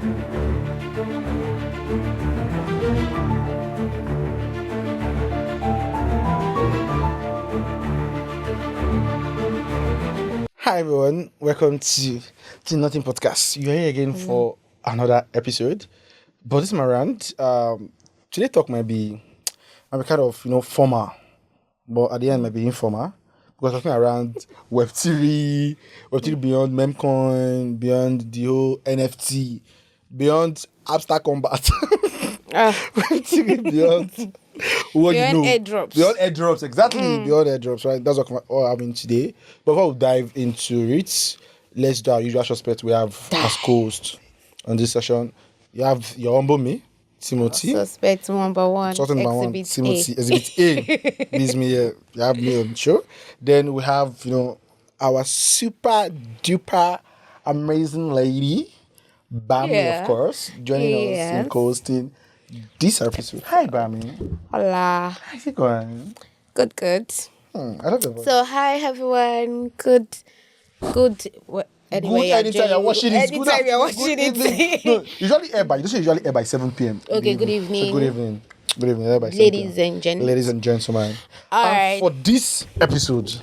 Hi everyone, welcome to the Nothing Podcast. You're here again for another episode. But this time around, today talk might be kind of formal, but at the end might be informal. Because talking around Web3, Web3 beyond memcoin, beyond the whole NFT, beyond abstract combat. Web3 beyond what beyond you know. airdrops. Beyond airdrops, exactly. Beyond airdrops, right? That's what we're having today. But before we dive into it, let's do our usual suspect. We have as co-host on this session. You have your humble me, Timothy. Suspect number one. Suspect number one, Exhibit Timothy. A. Exhibit A. This is me here. You have me on the show. Then we have, our super duper amazing lady, Bami, of course, joining us in co-hosting this episode. Hi, Bami. Hola. How's it going? Good. I love your voice. So, hi everyone. Good. Anyway, Good anytime you're watching it. Anytime you're watching it. No, usually air by. You don't say usually air by 7 p.m. Okay, good evening. So good evening. Good evening. Air by 7 Ladies p.m. and gentlemen. Ladies and gentlemen. All right. For this episode,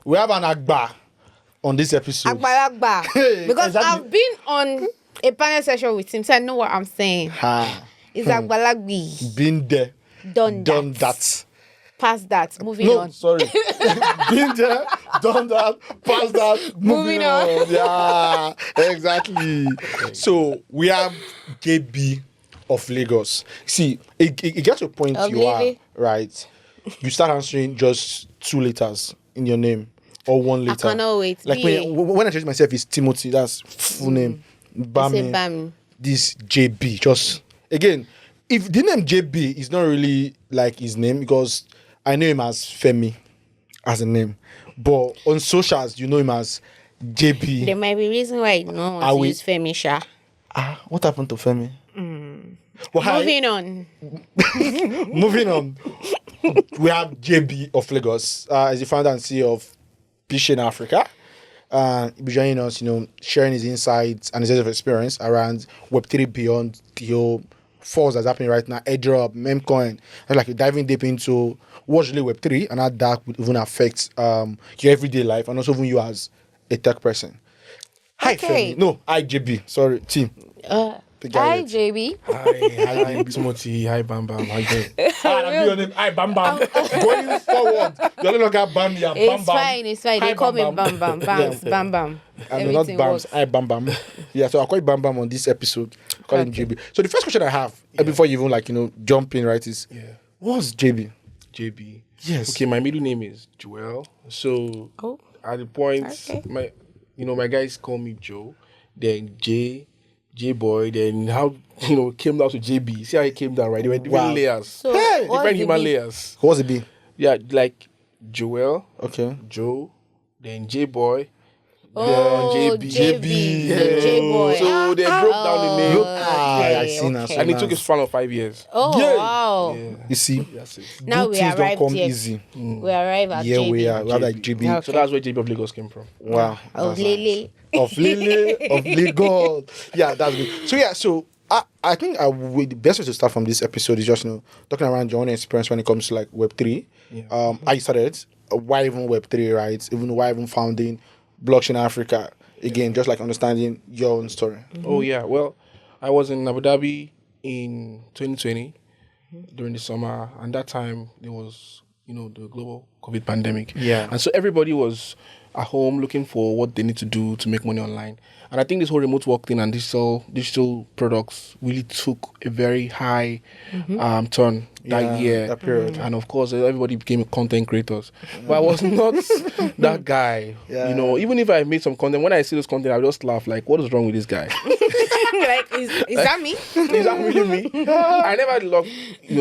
we have an Agba on this episode. Agba. Hey, Because exactly. I've been on a panel session with him, so I know what I'm saying. Ha. It's Agbalagbi. Been there. Done that. Past that. Moving No, on. sorry. Been there, done that, past that, moving on. Yeah, exactly. So we have JB of Lagos. See, it gets to a point Of you are, Lily. right? You start answering just 2 letters in your name or 1 letter. I cannot wait. Like when I change myself, it's Timothy. That's full name. Bami. This JB. Just again, if the name JB is not really like his name, because I know him as Femi as a name, but on socials you know him as JB. There might be reason why you don't want to use Femi Sha. What happened to Femi? Well, moving on. We have JB of Lagos as the founder and CEO of Pishin Africa. He'll be joining us, sharing his insights and his years of experience around Web3 beyond the whole force that's happening right now, airdrop, memcoin, and like diving deep into what's really Web3 and how that would even affect your everyday life and also even you as a tech person. Hi, Okay. Femi. No, hi, JB. Sorry, team. Hi, JB. Hi, Timothy. Hi, Bam Bam. How you doing? Your name, hi, Bam Bam. Going forward, you're no longer Bam, you're Bam Bam. It's fine. They Hi, call me Bam Bam Bam. Yeah. Bam Bam. I mean, not Everything Bams. works. I Bam Bam. Yeah, so I'll call you Bam Bam on this episode. Call him JB. So the first question I have, before you even jump in, right, is what's JB? JB. Yes. Okay, my middle name is Joel. So at the point, Okay. my guys call me Joe, then J Boy, then how came down to JB. See how it came down, right? They were different layers. So, Hey! what's Different the human big- layers. What's it be? Yeah, like Joel, Okay. Joe, then J Boy, Oh, then JB. The J-boy. So they broke down the name. I see now. okay. And it took a span of 5 years. Oh, Yeah. wow. Yeah, You see, that's it. Now good we things don't arrived come here. easy. We arrive at Yeah, JB. we are. We have like JB. Okay. So that's where JB of Lagos came from. Wow. Of That's Lily. of Lily, of Lagos. Yeah, that's good. So I think the best way to start from this episode is just talking around your own experience when it comes to like Web3. Yeah. How you started, why even Web3, right? Even why even founding Blockchain Africa. Again, just like understanding your own story. Oh yeah, well, I was in Abu Dhabi in 2020 during the summer, and that time there was the global COVID pandemic. Yeah. And so everybody was at home looking for what they need to do to make money online. And I think this whole remote work thing and digital products really took a very high turn that year. That period. And of course, everybody became content creators. But I was not that guy. Yeah. Even if I made some content, when I see those content, I would just laugh like, what is wrong with this guy? Like, is that me? Is that really me? I never loved,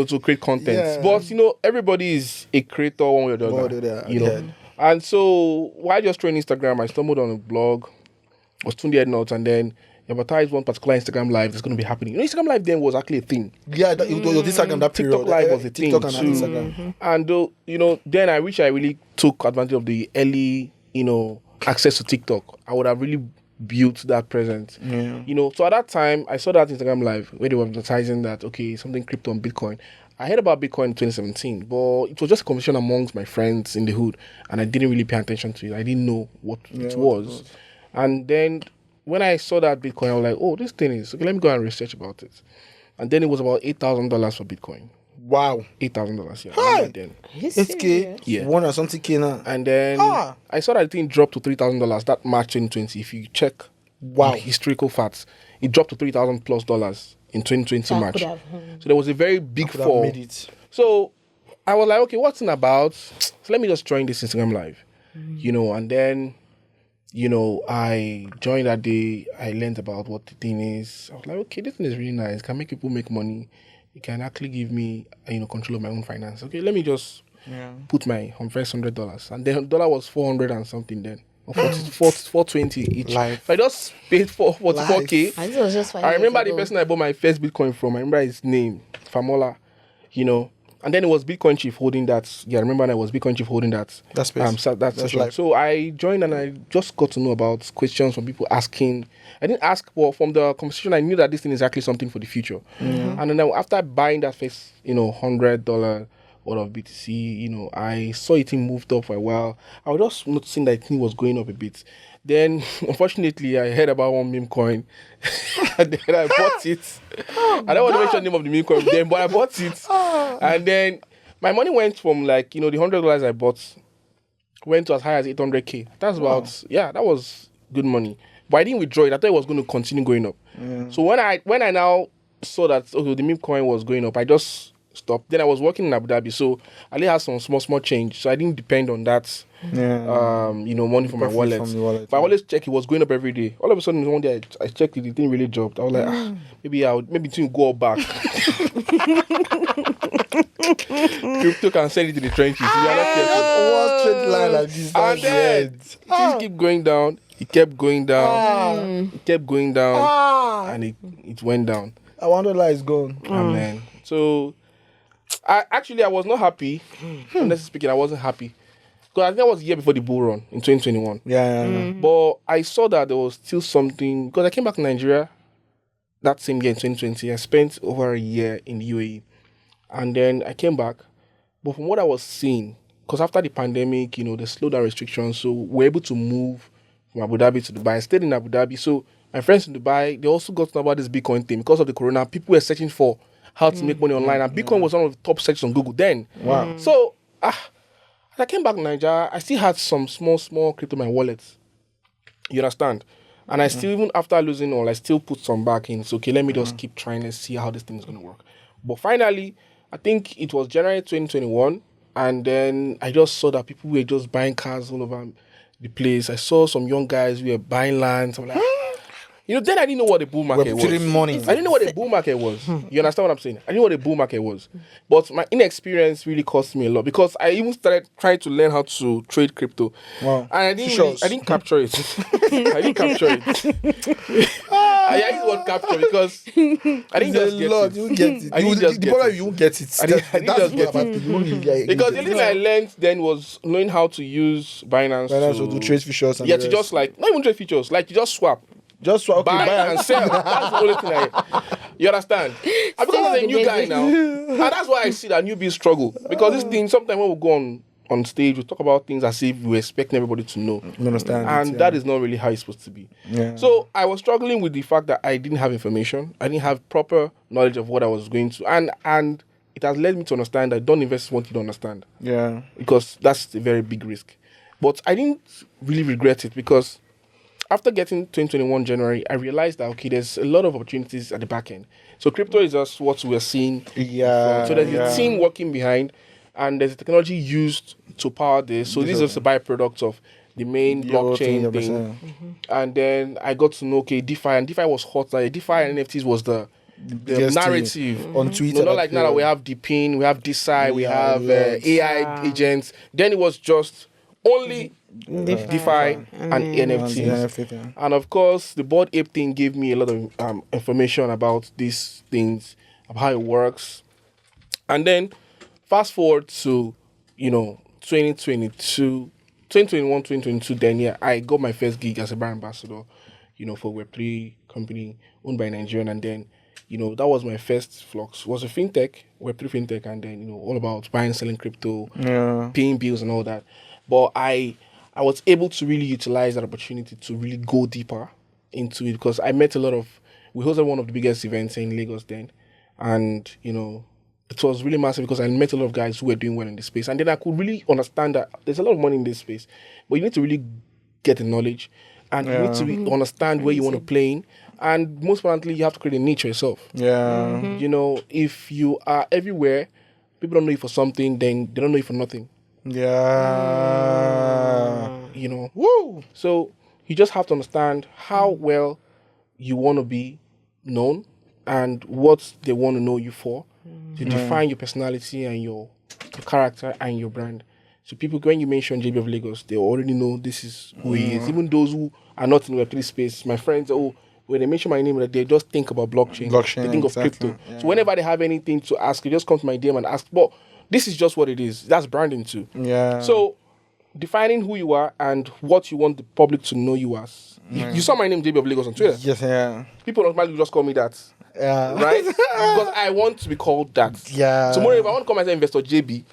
to create content. Yeah. But, everybody is a creator one way or the other. And so, while just trying Instagram, I stumbled on a blog, was tuned the notes, and then advertised one particular Instagram live that's going to be happening. Instagram live then was actually a thing. Yeah, it was Instagram that period. TikTok live was a thing TikTok and too. Instagram. And, then I wish I really took advantage of the early, access to TikTok. I would have really built that presence. You know, so at that time, I saw that Instagram live where they were advertising that, okay, something crypto on Bitcoin. I heard about Bitcoin in 2017, but it was just a conversation amongst my friends in the hood, and I didn't really pay attention to it. I didn't know what it was. And then when I saw that Bitcoin, I was like, oh, this thing is, okay, let me go and research about it. And then it was about $8,000 for Bitcoin. Wow. $8,000, yeah. Hi. Then. 8K? Yeah. 1 or something K now. And then I saw that thing dropped to $3,000 that March 2020. If you check historical facts, it dropped to $3,000 plus in 2020 March. So there was a very big fall. Made it. So I was like, okay, what's it about? So let me just join this Instagram live, you know, and then, you know, I joined that day. I learned about what the thing is. I was like, okay, this thing is really nice. It can make people make money. It can actually give me, you know, control of my own finance. Okay, let me just put my first $100. And then dollar was 400 and something then. Or 420 each. Life. So I just paid for 44K. And this was just 5 I remember years the ago. person I bought my first Bitcoin from. I remember his name, Famola, you know. And then it was Bitcoin Chief holding that. Yeah, I remember it was Bitcoin Chief holding that. That's session. life. So I joined and I just got to know about questions from people asking. I didn't ask, well, from the conversation, I knew that this thing is actually something for the future. And then after buying that first, you know, $100 worth of BTC, you know, I saw it moved up for a while. I was just noticing that it was going up a bit. Then, unfortunately, I heard about one meme coin. And then I bought it. I don't want to mention the name of the meme coin then, but I bought it. And then my money went from, like, you know, the $100 I bought went to as high as 800K. That's about, that was good money. But I didn't withdraw it. I thought it was going to continue going up. So when I now saw that, okay, the meme coin was going up, I just stopped. Then I was working in Abu Dhabi, so I only had some small change. So I didn't depend on that, you know, money from my wallet. But I always check it was going up every day. All of a sudden, one day I checked it, it didn't really drop. I was like, maybe it didn't go back. Crypto can send it to the trenches. You are not careful. One straight line like this. And then things keep going down. It kept going down. It kept going down. And it went down. I wonder why it's gone. Amen. So I was not happy. Honestly speaking, I wasn't happy. Because I think that was the year before the bull run in 2021. Yeah. But I saw that there was still something. Because I came back to Nigeria that same year in 2020. I spent over a year in the UAE. And then I came back. But from what I was seeing, because after the pandemic, you know, the slowdown restrictions, so we're able to move from Abu Dhabi to Dubai. I stayed in Abu Dhabi. So my friends in Dubai, they also got to know about this Bitcoin thing. Because of the corona, people were searching for how to make money online. And Bitcoin was one of the top searches on Google then. Wow. So, I came back to Nigeria, I still had some small crypto in my wallet. You understand? And I still, even after losing all, I still put some back in. So, okay, let me just keep trying to see how this thing is going to work. But finally, I think it was January 2021. And then I just saw that people were just buying cars all over the place. I saw some young guys who were buying land. So I'm like, you know, then I didn't know what the bull market was. Money. I didn't know what the bull market was. You understand what I'm saying? I didn't know what the bull market was. But my inexperience really cost me a lot because I even started trying to learn how to trade crypto. Wow. And I didn't capture it. I didn't capture it. I used the word capture because I didn't just get it. You get it. I didn't just get it. You won't get it. I didn't just get it. Because the only thing I learned then was knowing how to use Binance to do trade features. And to just like, not even trade features, like you just swap. Just swap, buy and sell. That's the only thing you understand? And because I'm a new guy now, and that's why I see that newbies struggle. Because this thing, sometimes when we go on stage, we talk about things as if we expect everybody to know. You understand? And that is not really how it's supposed to be. Yeah. So I was struggling with the fact that I didn't have information. I didn't have proper knowledge of what I was going to. And it has led me to understand that don't invest what you don't understand. Yeah. Because that's a very big risk. But I didn't really regret it because after getting 2021 January, I realized that, okay, there's a lot of opportunities at the back end. So crypto is just what we're seeing. Yeah. So there's a team working behind, and there's a technology used to power this. So this is just a byproduct of the main blockchain thing. And then I got to know, okay, DeFi, and DeFi was hot. Like DeFi and NFTs was the narrative on Twitter. Not like now that we have DePIN, we have DeSci, we have AI agents. Then it was just only DeFi and NFTs. And of course, the Bored Ape thing gave me a lot of information about these things, about how it works. And then fast forward to, 2021, 2022, then I got my first gig as a brand ambassador. for Web3 company owned by a Nigerian. And then, that was my first flux. It was a fintech, Web3 fintech, and then, all about buying, selling crypto, paying bills and all that. But I was able to really utilize that opportunity to really go deeper into it, because I met we hosted one of the biggest events in Lagos then. And, it was really massive because I met a lot of guys who were doing well in this space. And then I could really understand that there's a lot of money in this space, but you need to really get the knowledge, and you need to really understand where you want to play in. And most importantly, you have to create a niche yourself. Yeah. If you are everywhere, people don't know you for something, then they don't know you for nothing. Yeah. Woo! So you just have to understand how well you want to be known and what they want to know you for, to define your personality and your character and your brand. So people, when you mention JB of Lagos, they already know this is who he is. Even those who are not in Web3 space, my friends, when they mention my name, they just think about blockchain. They think of crypto. Yeah. So whenever they have anything to ask, they just come to my DM and ask, but this is just what it is. That's branding too. Yeah. So defining who you are and what you want the public to know you as. You saw my name, JB of Lagos, on Twitter. Yes, yeah. People automatically just call me that. Yeah. Right? Because I want to be called that. Yeah. Tomorrow, if I want to call myself Investor JB,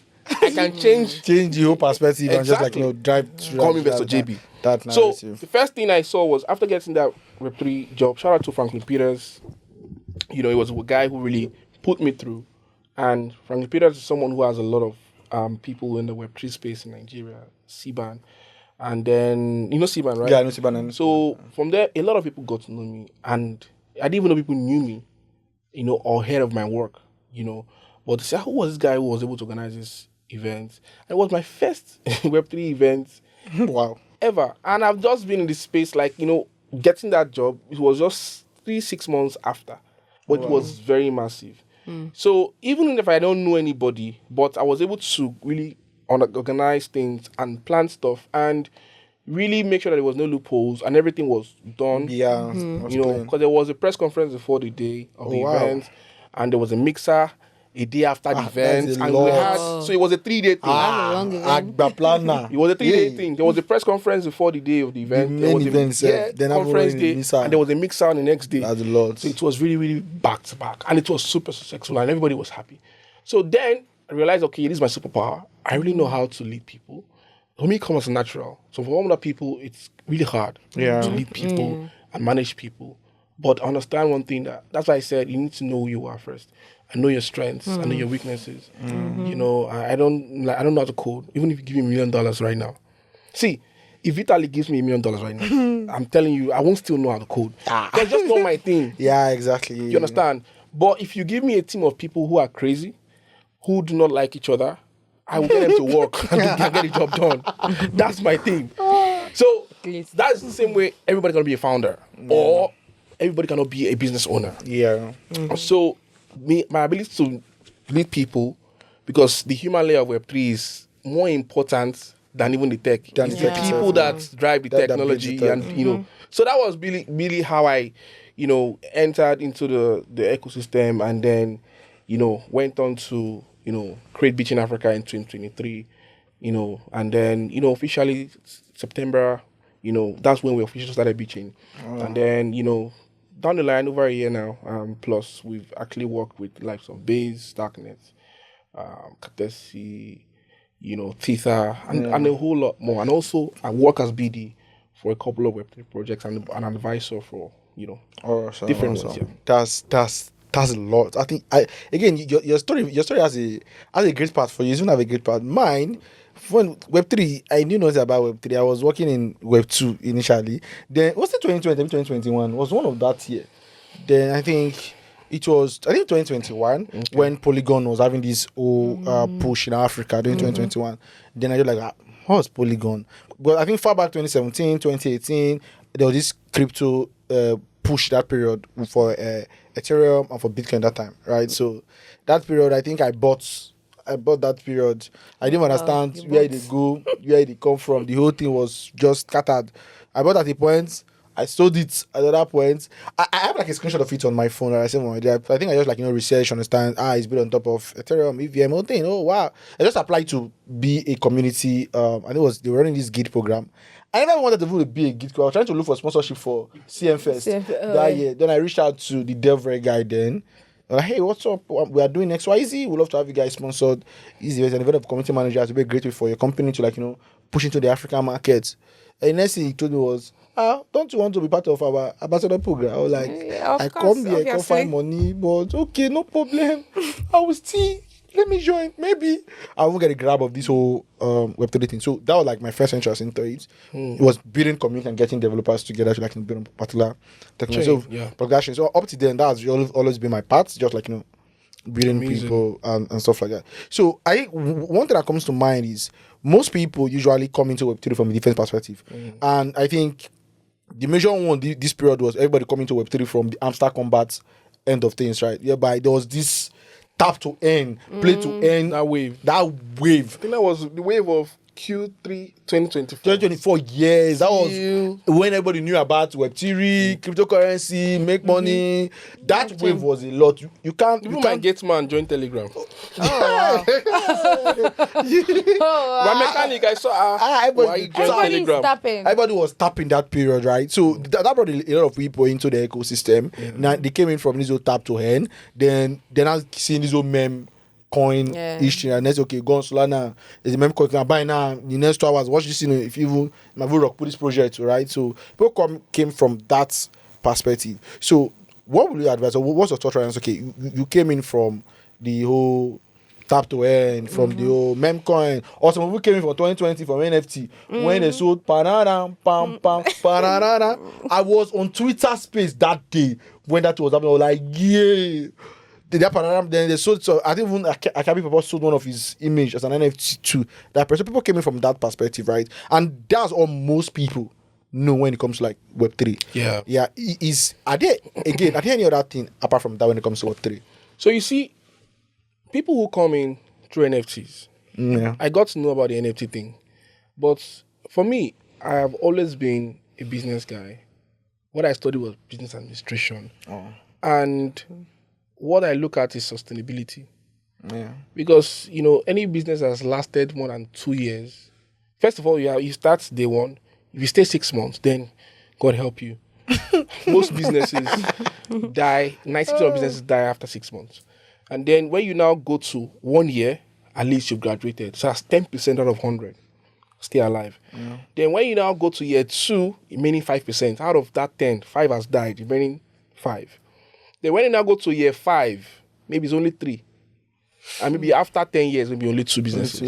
I can change the whole perspective and just drive. Call me Investor JB. That so the first thing I saw was, after getting that Web3 job, shout out to Franklin Peters. He was a guy who really put me through. And Franklin Peters is someone who has a lot of people in the Web3 space in Nigeria, CBAN. And then, CBAN, right? Yeah, I know CBAN. So from there, a lot of people got to know me. And I didn't even know people knew me, or heard of my work, But they said, who was this guy who was able to organize this event? And it was my first Web3 event. Wow. Ever. And I've just been in this space, getting that job, it was just 3-6 months after. But It was very massive. So even if I don't know anybody, but I was able to really organize things and plan stuff and really make sure that there was no loopholes and everything was done. Yeah. Because there was a press conference before the day of the event, and there was a mixer a day after the event, and we had, so it was a 3-day thing. It was a 3-day thing. There was a press conference before the day of the event. There was a conference day, and there was a mixer on the next day. That's a lot. So it was really, really back to back, and it was super successful, and everybody was happy. So then I realized, okay, this is my superpower. I really know how to lead people. For me, it comes natural. So for other people, it's really hard to lead people and manage people. But understand one thing, that's why I said you need to know who you are first. I know your strengths. I know your weaknesses. I don't know how to code. Even if you give me $1 million right now. See, if Vitaly gives me $1 million right now, I'm telling you, I won't still know how to code. That's just not my thing. Yeah, exactly. You understand? But if you give me a team of people who are crazy, who do not like each other, I will get them to work and get the job done. That's my thing. So that's the same way everybody can be a founder, or everybody cannot be a business owner. Yeah. So my ability to lead people, because the human layer of Web3 is more important than even the tech. It's the people that drive the technology, and So that was really, really how I, entered into the ecosystem, and then, went on to, create Beach in Africa in 2023, and then, officially September, that's when we officially started beaching. And then, down the line, over a year now, plus we've actually worked with the likes of Base, Darknet, Katesi, Theta, and a whole lot more. And also, I work as BD for a couple of Web3 projects and an advisor for, different ones. Yeah. That's a lot. I think your story has a great part for you. You don't have a great part. Mine, when Web3, I knew nothing about Web3. I was working in Web2 initially. Then was it 2020, 2021? Was one of that year. Then I think it was 2021 when Polygon was having this whole push in Africa during 2021. Then I was like, what's Polygon? But I think far back 2017, 2018, there was this crypto push that period for Ethereum and for Bitcoin that time, right? So that period, I think I bought that period. I didn't understand where they go, where they come from. The whole thing was just scattered. I bought at a point, I sold it at that point. I have like a screenshot of it on my phone. Right? I said, I think I just like research, understand. It's built on top of Ethereum, EVM, whole thing. Oh wow! I just applied to be a community. I think they were running this Git program. I never wanted to be a Git. I was trying to look for sponsorship for CM Fest that year. Then I reached out to the DevReg guy. Then, hey, what's up? We are doing XYZ. We'd love to have you guys sponsored. Easy as an event of community manager to be a great way for your company to push into the African market. And the next thing he told me was, don't you want to be part of our ambassador program? I was like, I come here, I can find money, but okay, no problem. I will still, let me join. Maybe I won't get a grab of this whole Web3 thing. So that was like my first interest into it. It was building community and getting developers together to build on particular technology. Progression. So up to then, that's always been my part, just building people and stuff like that. So I think one thing that comes to mind is most people usually come into Web3 from a different perspective. And I think the major one this period was everybody coming to Web3 from the Amstar Combat end of things, right? But there was this tap to earn, play to earn. That wave. I think that was the wave of Q3 2024 years. That was when everybody knew about Web3, cryptocurrency, make money. That wave was a lot. You can't. Even my gate man joined Telegram. Wow. My mechanic, I saw everybody Telegram. Everybody was tapping that period, right? So that brought a lot of people into the ecosystem. Now they came in from this old tap to earn. Then they're now seeing this old meme coin issue, and that's okay. Go on Solana. There's a meme coin can buy now. In the next 2 hours, watch this. If you even my rock put this project, right? So people came from that perspective. So what would you advise? Or what's your thought? Okay, you came in from the whole tap to earn, from the whole meme coin. Or some people came in from 2020 from NFT when they sold panara, pam pam panara. I was on Twitter Space that day when that was happening. I was like, yeah. Then they sold. So I think even Akabi Papa sold one of his image as an NFT too. That person, people came in from that perspective, right? And that's all most people know when it comes to Web3. Yeah. Are there any other thing apart from that when it comes to Web3? So you see, people who come in through NFTs. I got to know about the NFT thing, but for me, I have always been a business guy. What I studied was business administration, and what I look at is sustainability. Because, any business that has lasted more than 2 years, first of all, you start day one. If you stay 6 months, then God help you. Most businesses die, 90% of businesses die after 6 months. And then when you now go to 1 year, at least you've graduated. So that's 10% out of 100 stay alive. Then when you now go to year 2, remaining 5%. Out of that 10, 5 has died, remaining 5. Then when you now go to year 5, maybe it's only 3. And maybe after 10 years, maybe only 2 businesses.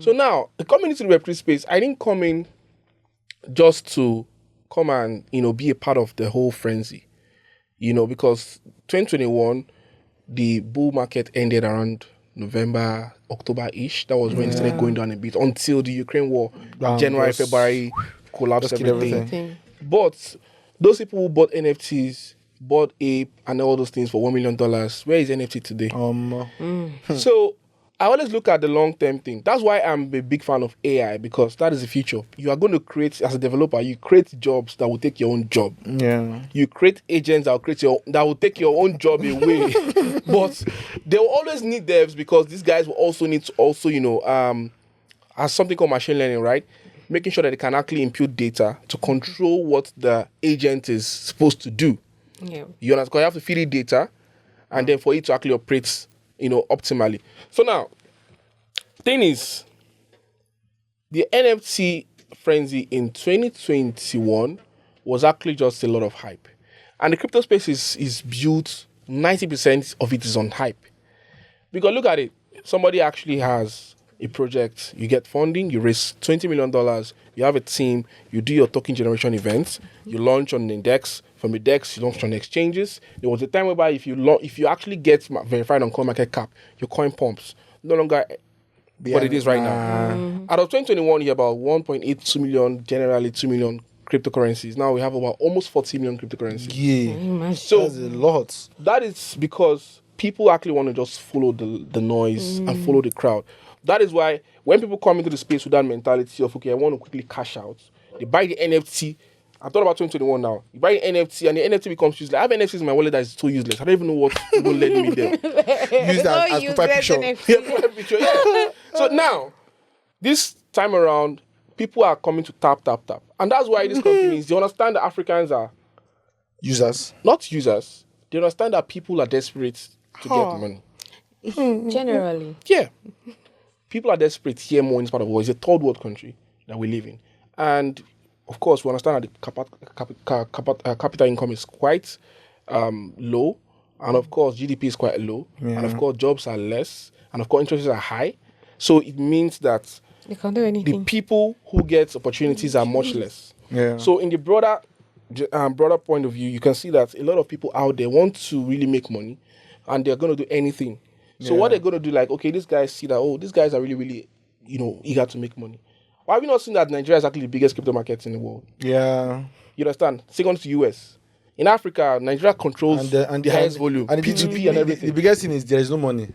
So now, coming into the Web3 space, I didn't come in just to come and, be a part of the whole frenzy. Because 2021, the bull market ended around November, October-ish. That was when it started going down a bit until the Ukraine war, January, February, collapsed everything. But those people who bought NFTs, bought ape and all those things for $1 million. Where is NFT today? So I always look at the long-term thing. That's why I'm a big fan of AI, because that is the future. You are going to create, as a developer, you create jobs that will take your own job. You create agents that will take your own job away. But they will always need devs, because these guys will also need to has something called machine learning, right? Making sure that they can actually impute data to control what the agent is supposed to do. You understand? Because you have to feed it data, and then for it to actually operate, optimally. So now, thing is, the NFT frenzy in 2021 was actually just a lot of hype, and the crypto space is built. 90% of it is on hype, because look at it. Somebody actually has a project. You get funding. You raise $20 million. You have a team. You do your token generation events. You launch on the index. From the DEX, you launch on exchanges. There was a time whereby if you actually get verified on CoinMarketCap, your coin pumps. No longer what it is right now. Out of 2021, you have about 1.82 million, generally 2 million cryptocurrencies. Now we have about almost 40 million cryptocurrencies. So that's a lot. That is because people actually want to just follow the noise and follow the crowd. That is why when people come into the space with that mentality of, okay, I want to quickly cash out, they buy the NFT I'm talking about 2021 now. You buy an NFT and the NFT becomes useless. I have NFTs in my wallet that is so useless. I don't even know what will let me there. Use that as profile picture. Profile picture, yeah. So now, this time around, people are coming to tap. And that's why these companies, they understand that Africans are users. Not users. They understand that people are desperate to get money. Generally. Yeah. People are desperate here more in this part of the world. It's a third world country that we live in. And of course, we understand that the capital income is quite low. And of course, GDP is quite low. Yeah. And of course, jobs are less. And of course, interests are high. So it means that they can't do anything. The people who get opportunities are much less. Yeah. So in the broader point of view, you can see that a lot of people out there want to really make money. And they're going to do anything. So what they're going to do, like, okay, these guys see that, these guys are really, really, eager to make money. Why have we not seen that Nigeria is actually the biggest crypto market in the world? Yeah. You understand? Second to US. In Africa, Nigeria controls the highest volume, and P2P and everything. The biggest thing is there is no money.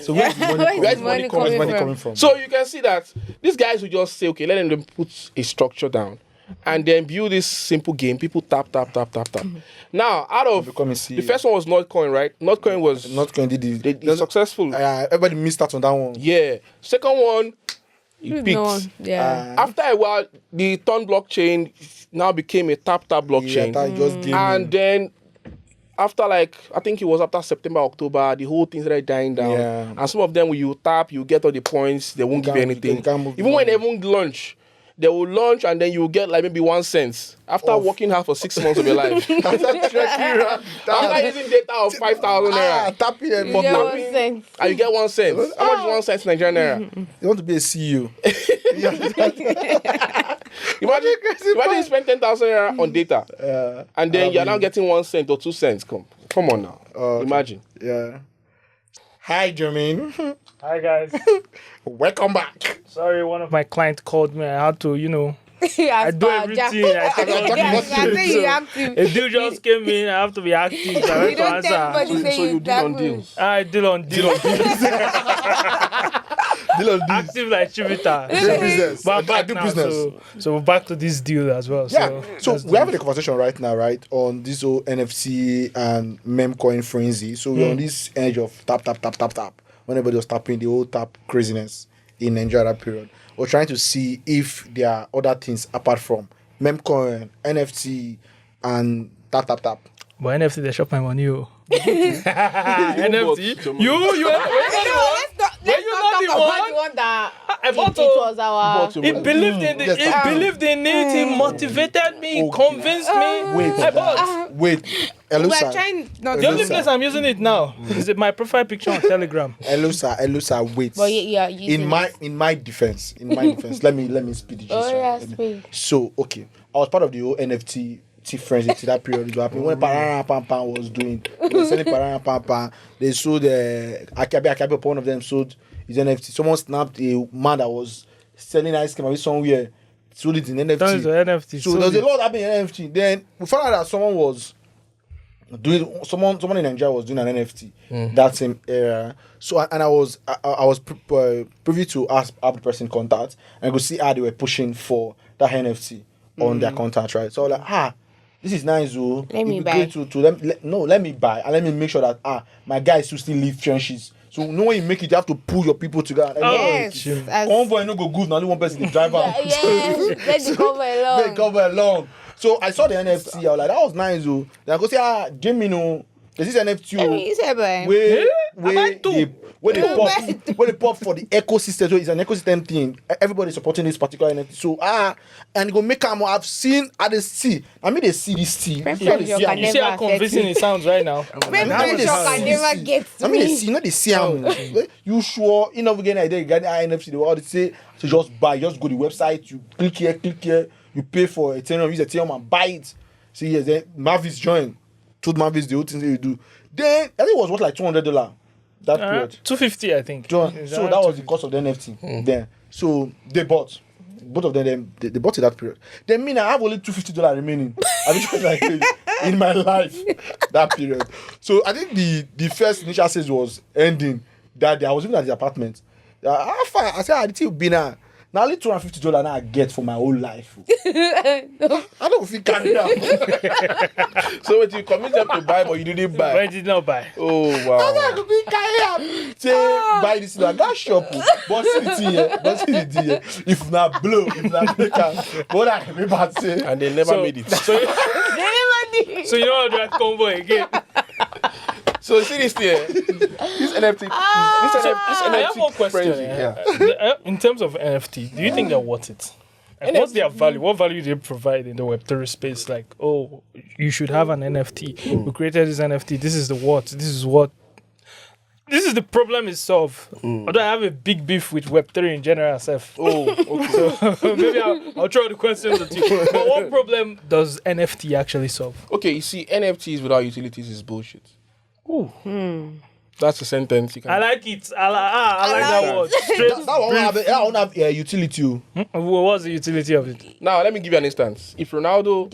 So where's the money coming from? So you can see that these guys will just say, okay, let them put a structure down. And then build this simple game. People tap. Now, out of the first one was Notcoin, right? Notcoin did successful. Everybody missed out on that one. Yeah. Second one, it peaked. After a while, the Ton blockchain now became a tap blockchain. And then after I think it was after September, October, the whole thing started dying down. Yeah. And some of them, when you tap, you get all the points. They won't give you anything. Even when they won't launch. They will launch and then you will get maybe 1 cent after working hard for 6 months of your life. After using data of 5,000 naira. Tapping and you get 1 cent. And you get 1 cent. How much is 1 cent in Nigerian naira? You want to be a CEO. Imagine you spend 10,000 naira on data. And then you're now getting 1 cent or 2 cents. Come on now. Imagine. Yeah. Hi, Jermaine. Hi, guys. Welcome back. Sorry, one of my clients called me. I had to, I do everything. I take all the a deal just came in. I have to be active. I you don't tell anybody so you deal on deals. I deal on deals. Active like Chivita. Business. But back now, so we're back to this deal as well. Yeah. So we're having a conversation right now, right, on this whole NFC and meme coin frenzy. So we're on this edge of tap. When everybody was tapping, the whole tap craziness in Nigeria that period. We're trying to see if there are other things apart from meme coin, NFT, and tap. But NFT, they shop my money, NFT? You Let's not talk about the one that it was our... He believed in it, he motivated me, he convinced me. Wait. Hello, we're sir. trying not the only place I'm using it now is my profile picture on Telegram. Hello, sir. Wait. But yeah, in my defense, let me speed the gist. Speed. So, okay, I was part of the whole NFT frenzy to that period. When Parana Pampa was doing, they were selling Parana Pampa. They sold Akabe. One of them sold his NFT. Someone snapped a man that was selling ice cream somewhere, sold it in NFT. So there was a lot happening in NFT. Then we found out that someone in Nigeria was doing an NFT that same era. So I was privy to ask the person contact, and I could see how they were pushing for that NFT on their contact, right? So I was like, this is nice, let me buy. Let me buy, and let me make sure that my guys who still live trenches. So when you make it, you have to pull your people together. Convoy no go good. Now only one person the driver. Yes, let the convoy alone. So I saw the NFT. I was like, that was nice, Then I go say, Jamie, there's this NFT. Where they pop for the ecosystem. So it's an ecosystem thing. Everybody supporting this particular NFT. So and go make them. I've seen at the sea. I mean, they see this tea. You see how convincing it sounds right now. Can never get to me. They see you sure enough again idea you got the NFT. They all say to just buy, just go to the website, you click here, you pay for Ethereum, use Ethereum and buy it. See here, then Mavis join. Told Mavis the whole things that you do. Then I think it was worth like $200 that period. $250, I think. So that was the cost of the NFT. Then so they bought. Both of them they bought it that period. Then me now I have only $250 remaining. I've been just like in my life that period. So I think the first initial sales was ending that day. I was even at the apartment. I said, I think been now Now only $250 now I get for my whole life. I don't feel carry out. So what you committed to buy, but you didn't buy. But I did not buy. Oh wow. I could be carry out. Say buy this I got shop. But see the thing here. If not blow, if not make but I can be bad say. And they never made it. So you know how to convo again. So see this here. This NFT. I have one question. Frenzy, In terms of NFT, do you think they're worth it? Like, what's their value? What value do they provide in the Web3 space? Like, oh, you should have an NFT. We created this NFT. This is the what. This is the problem is solved. Although I have a big beef with Web3 in general itself. Oh, okay. So maybe I'll throw the questions at you. But what problem does NFT actually solve? Okay, you see, NFTs without utilities is bullshit. Ooh. That's a sentence. You can I like it. I like that word. Straight. That one won't have utility. What's the utility of it? Now, let me give you an instance. If Ronaldo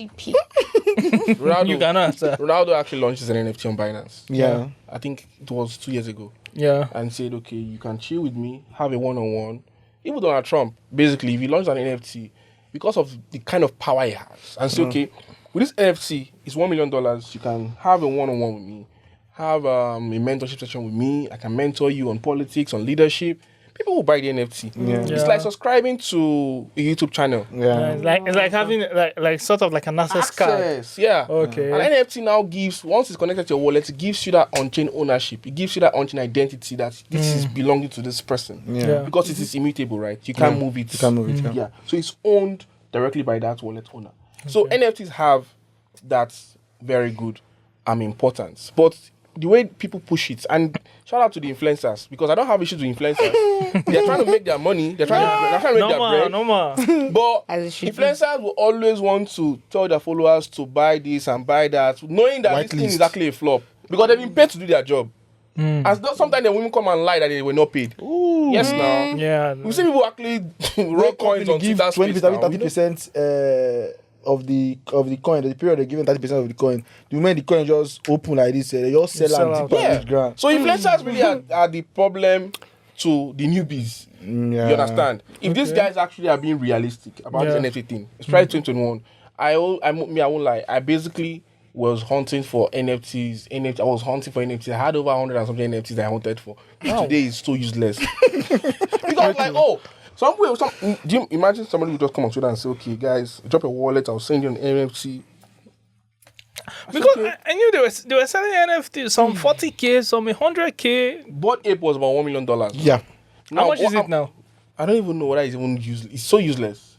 You can answer. Ronaldo actually launches an NFT on Binance. Yeah. I think it was 2 years ago. Yeah. And said, okay, you can chill with me, have a one-on-one. Even Donald Trump, basically, if he launched an NFT, because of the kind of power he has, and say, okay, with this NFT, it's $1 million, you can have a one-on-one with me, have a mentorship session with me, I can mentor you on politics, on leadership. People will buy the NFT. It's like subscribing to a YouTube channel. It's like having like sort of like an access card. Yeah. Okay. And NFT now gives, once it's connected to your wallet, it gives you that on-chain ownership. It gives you that on-chain identity that this is belonging to this person. Yeah. Because it is immutable, right? You can't move it. You can't move it. Yeah. So it's owned directly by that wallet owner. So NFTs have that very good importance. But the way people push it, and shout out to the influencers, because I don't have issues with influencers. They're trying to make their money. They're trying to make their bread. No more. But influencers will always want to tell their followers to buy this and buy that, knowing that this thing is actually a flop. Because they've been paid to do their job. And sometimes the women come and lie that they were not paid. Ooh. Yes, now. Yeah. We see people actually roll coins on give that space 30% of the coin. The period they're giving 30% of the coin. The moment the coin just open like this, they just sell and yeah. ground. So influencers really are the problem to the newbies. You understand? If these guys actually are being realistic about this NFT thing, it's probably 2021. I won't lie. I basically was hunting for NFTs. I was hunting for NFTs. I had over 100 and something NFTs I hunted for. Today is so useless. Because like, do you imagine somebody would just come on Twitter and say, okay, guys, drop your wallet, I'll send you an NFT. Because I knew they were selling NFTs, some 40K, some 100K. Bored Ape was about $1 million. Yeah. Now, how much is it now? I don't even know whether it's even useless. It's so useless.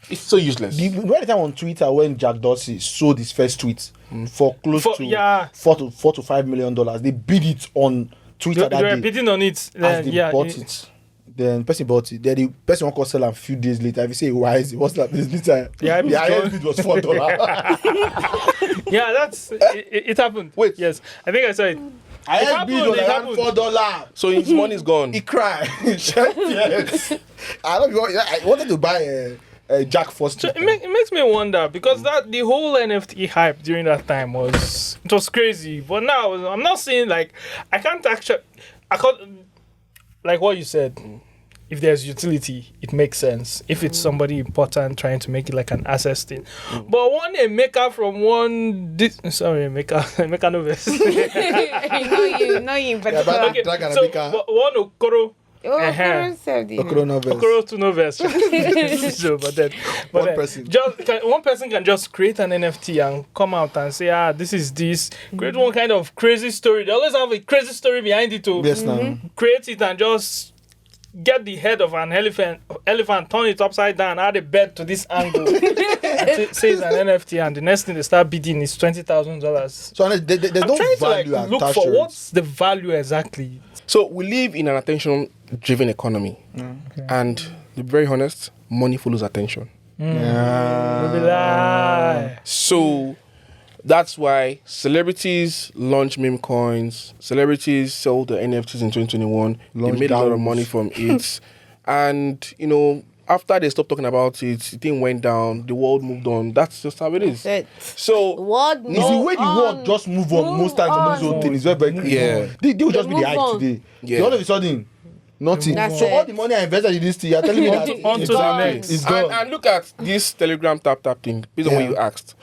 It's so useless. The time on Twitter when Jack Dorsey sold his first tweet for close to $4 to $5 million, they bid it on Twitter. They were bidding on it. As they bought it. Then person bought it. Then the person won't sell a few days later. If you say why is it? What's that? This time the highest bid was $4. Yeah, that's it happened. Wait, yes, I think I saw it. Highest bid was around $4. So his money's gone. He cried. Yes. I wanted to buy a Jack first. So it makes me wonder, because that the whole NFT hype during that time was crazy. But now I'm not seeing, like, I can't like what you said. If there's utility, it makes sense. If it's somebody important trying to make it like an access thing. But one a maker from one maker novice. No, you, but Okay, so one Okoro. Okoro novice. Okoro to novice. So, but then one person can just create an NFT and come out and say, this is this. Create one kind of crazy story. They always have a crazy story behind it to create it and just get the head of an elephant, turn it upside down, add a bed to this angle, and says an NFT, and the next thing they start bidding is $20,000. So there's no value to look for what's the value exactly. So we live in an attention-driven economy, and to be very honest, money follows attention. So that's why celebrities launch meme coins. Celebrities sold the NFTs in 2021. They made a lot of money from it. And, after they stopped talking about it, the thing went down. The world moved on. That's just how it is. So, it's the way the world just move on most times on this whole thing. It's very, very crazy. Yeah. They will just be the hype today. Yeah. All of a sudden, Nothing. That's So all it. the money I invested in this thing, you're telling me that On to the next. it's gone. And look at this Telegram tap thing, based on what you asked.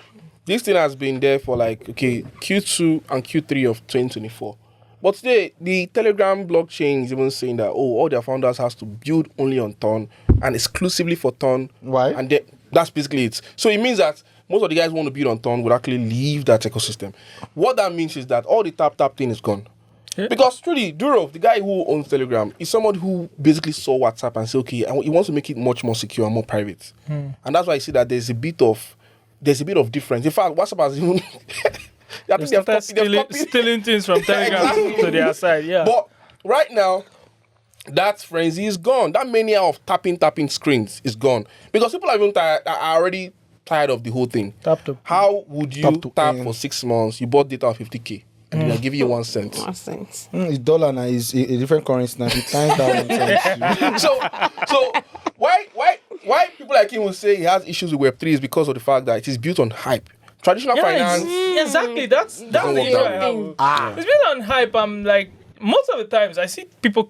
This thing has been there for Q2 and Q3 of 2024. But today, the Telegram blockchain is even saying that, all their founders has to build only on Ton and exclusively for Ton. Why? And that's basically it. So it means that most of the guys who want to build on Ton would actually leave that ecosystem. What that means is that all the tap thing is gone. Yeah. Because truly, Durov, the guy who owns Telegram, is someone who basically saw WhatsApp and said, okay, he wants to make it much more secure and more private. And that's why I see that there's a bit of difference. In fact, WhatsApp has even... I think they're stealing things from Telegram to their side, yeah. But right now, that frenzy is gone. That mania of tapping screens is gone. Because people are already tired of the whole thing. How would you tap for 6 months? You bought data of 50K. And they're giving you 1 cent. 1 cent. It's dollar now. It's a different currency now. It times that 1 cent. So why people like him will say he has issues with Web3 is because of the fact that it is built on hype. Traditional finance. Exactly. That's the issue I have. It's built on hype. I'm like, most of the times I see people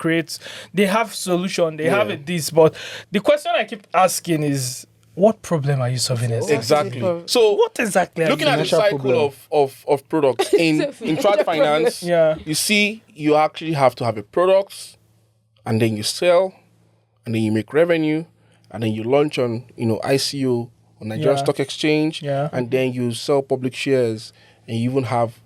they have solution, they have this, but the question I keep asking is, what problem are you solving? Exactly. So what exactly? Looking at the cycle of products in trad finance, you see you actually have to have a product, and then you sell, and then you make revenue, and then you launch on ICO on Nigerian Stock Exchange, and then you sell public shares, and you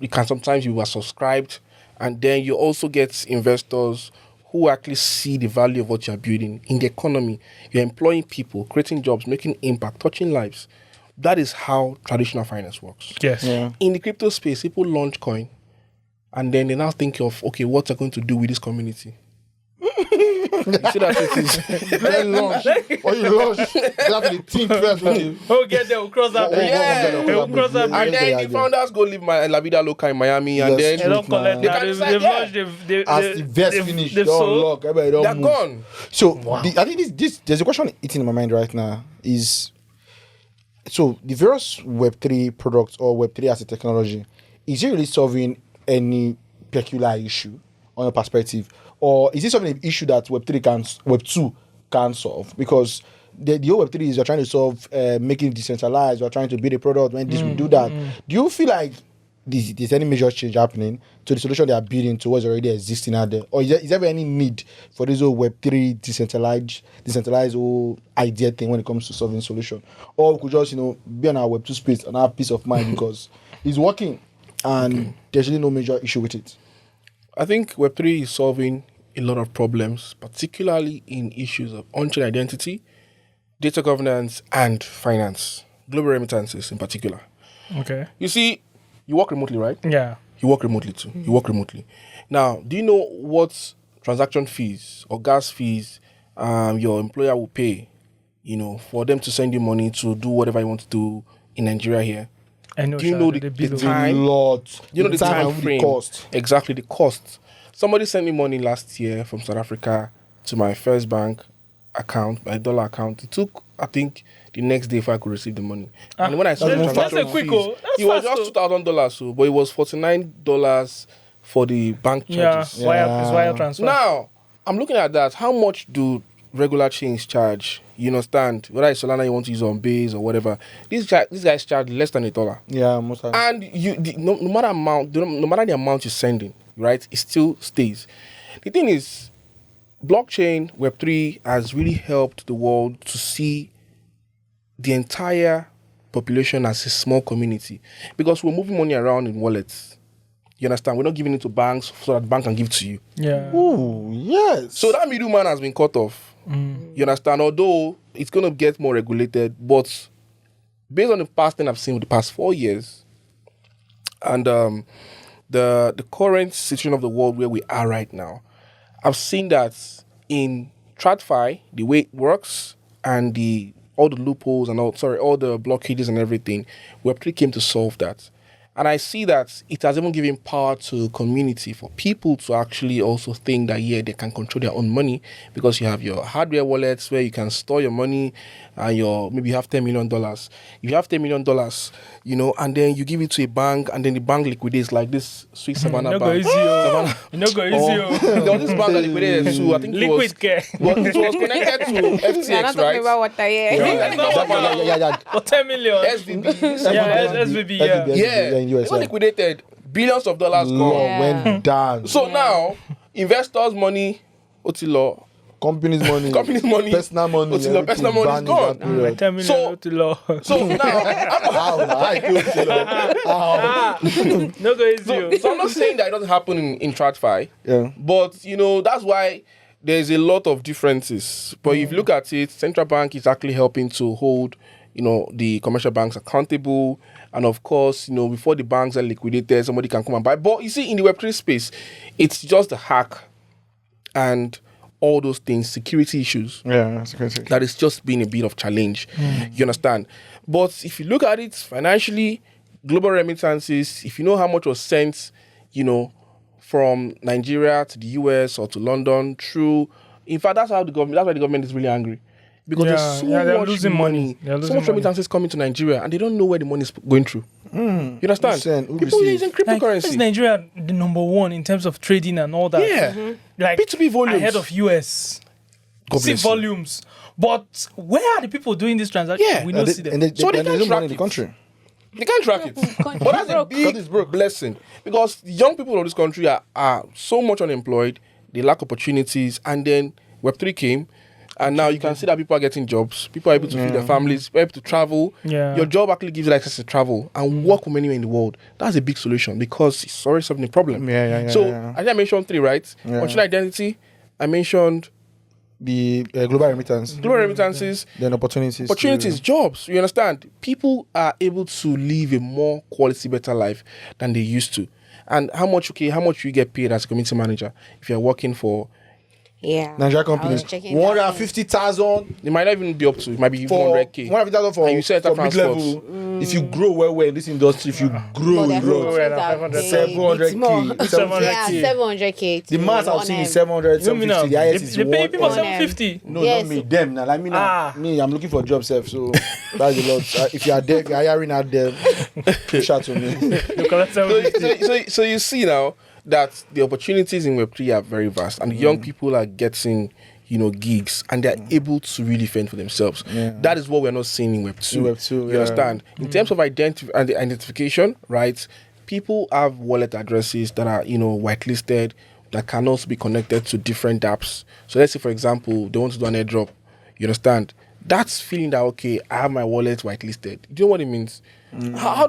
can sometimes you are subscribed, and then you also get investors who actually see the value of what you're building in the economy. You're employing people, creating jobs, making impact, touching lives. That is how traditional finance works. Yes. Yeah. In the crypto space, people launch coin, and then they now think of, okay, what they're going to do with this community. You see that it is. Then launch. Or you launch. You have to think first. We'll get there, we'll cross that bridge. We'll cross that bridge. And then the founders go live La Vida Loca in Miami, and then they don't collect that. They've launched, as the vest finished, they're gone. So I think there's a question eating in my mind right now is, so the various Web3 products or Web3 as a technology, is it really solving any peculiar issue on your perspective? Or is it solving an issue that Web2 can solve? Because the whole Web3 is you're trying to solve making it decentralized, you're trying to build a product, when this will do that. Do you feel like there's any major change happening to the solution they are building towards already existing out there? Or is there any need for this whole Web3 decentralized whole idea thing when it comes to solving solution? Or we could just, be on our Web2 space and have peace of mind because it's working and there's really no major issue with it? I think Web3 is solving a lot of problems, particularly in issues of on-chain identity, data governance, and finance, global remittances in particular. Okay. You see, you work remotely, right? Yeah. You work remotely too. You work remotely. Now, do you know what transaction fees or gas fees your employer will pay, for them to send you money to do whatever you want to do in Nigeria here? I know. Do you know the time? You know the time frame? Cost. Exactly, the cost. Somebody sent me money last year from South Africa to my First Bank account, my dollar account. It took, I think, the next day if I could receive the money. And when I saw the transaction fees, it was just $2,000, so, but it was $49 for the bank charges. It's wire transfer. Now, I'm looking at that. How much do regular chains charge? You understand? Whether it's Solana you want to use on Base or whatever, these guys charge less than $1. Yeah, most of. And no matter the amount you're sending, right, it still stays. The thing is, blockchain Web3 has really helped the world to see the entire population as a small community, because we're moving money around in wallets. You understand? We're not giving it to banks so that bank can give it to you. Yeah. Ooh, yes. So that middleman has been cut off. You understand? Although it's going to get more regulated, but based on the past thing I've seen with the past 4 years, and the current situation of the world where we are right now, I've seen that in TradFi, the way it works and all the loopholes and all the blockages and everything, Web3 came to solve that. And I see that it has even given power to community for people to actually also think that, yeah, they can control their own money, because you have your hardware wallets where you can store your money, and maybe you have $10 million. If you have $10 million, and then you give it to a bank, and then the bank liquidates, like this sweet Savannah bank. Savannah. There was this bank that liquidated to, I think Liquid care. But it was connected to FTX, You're not talking about water, Yeah. For 10 million. SVB. Yeah, SVB, yeah. Yeah, in US, it was liquidated. Billions of dollars gone. Yeah. went down. So now, investors' money, Otilo, Company's money, personal money, Otilo, personal money is gone. 10 million So- to law. So now, No go easy. so I'm not saying that it doesn't happen in TradFi, Yeah. but that's why there's a lot of differences. But if you look at it, central bank is actually helping to hold, the commercial banks accountable. And of course, before the banks are liquidated, somebody can come and buy. But you see, in the Web3 space, it's just a hack and all those things, security issues. Yeah, that's crazy. That is just been a bit of challenge. You understand? But if you look at it financially, global remittances, if you know how much was sent, from Nigeria to the US or to London through, in fact, that's why the government is really angry. Because there's so they're much losing money. So much remittances coming to Nigeria, and they don't know where the money is going through. You understand? People are using cryptocurrency. Is Nigeria the number one in terms of trading and all that? Yeah. Like B2B volumes. ahead of US. God See bless you. volumes. But where are the people doing this transaction? Yeah. We don't see them. So they there's can't no track money in the it. country. They can't track it. But that's a big blessing. Because young people of this country are so much unemployed, they lack opportunities, and then Web3 came, and now you can see that people are getting jobs, people are able to feed their families, people are able to travel. Yeah. Your job actually gives you access to travel and work from anywhere in the world. That's a big solution, because it's already solving the problem. So I think I mentioned 3, right? Yeah. Functional identity, I mentioned The global remittance, global remittances, then opportunities, jobs. You understand? People are able to live a more quality, better life than they used to. And how much you get paid as a community manager if you're working for? Yeah. Nigeria companies, 150,000. It might not even be up to. It might be 400K. 150,000 for And you said for transport. mid-level. If you grow well in this industry, if you grow, But grow. their functions are 700K. it's more. 700K. Yeah, 700K. The max I've seen is 700, You mean 750. The highest is they pay people 1. 750. No, Yes. not me. Them. Now, like me, now, me, I'm looking for a job, self. So that's a lot. If you are there, if you are hiring out there, push out to me. You collect 750. So you see now that the opportunities in Web3 are very vast, and young people are getting gigs, and they're able to really fend for themselves. Yeah. That is what we're not seeing in Web2. You You understand? In terms of identification, right? People have wallet addresses that are whitelisted, that can also be connected to different apps. So let's say, for example, they want to do an airdrop. You understand? That's feeling that, okay, I have my wallet whitelisted. Do you know what it means? How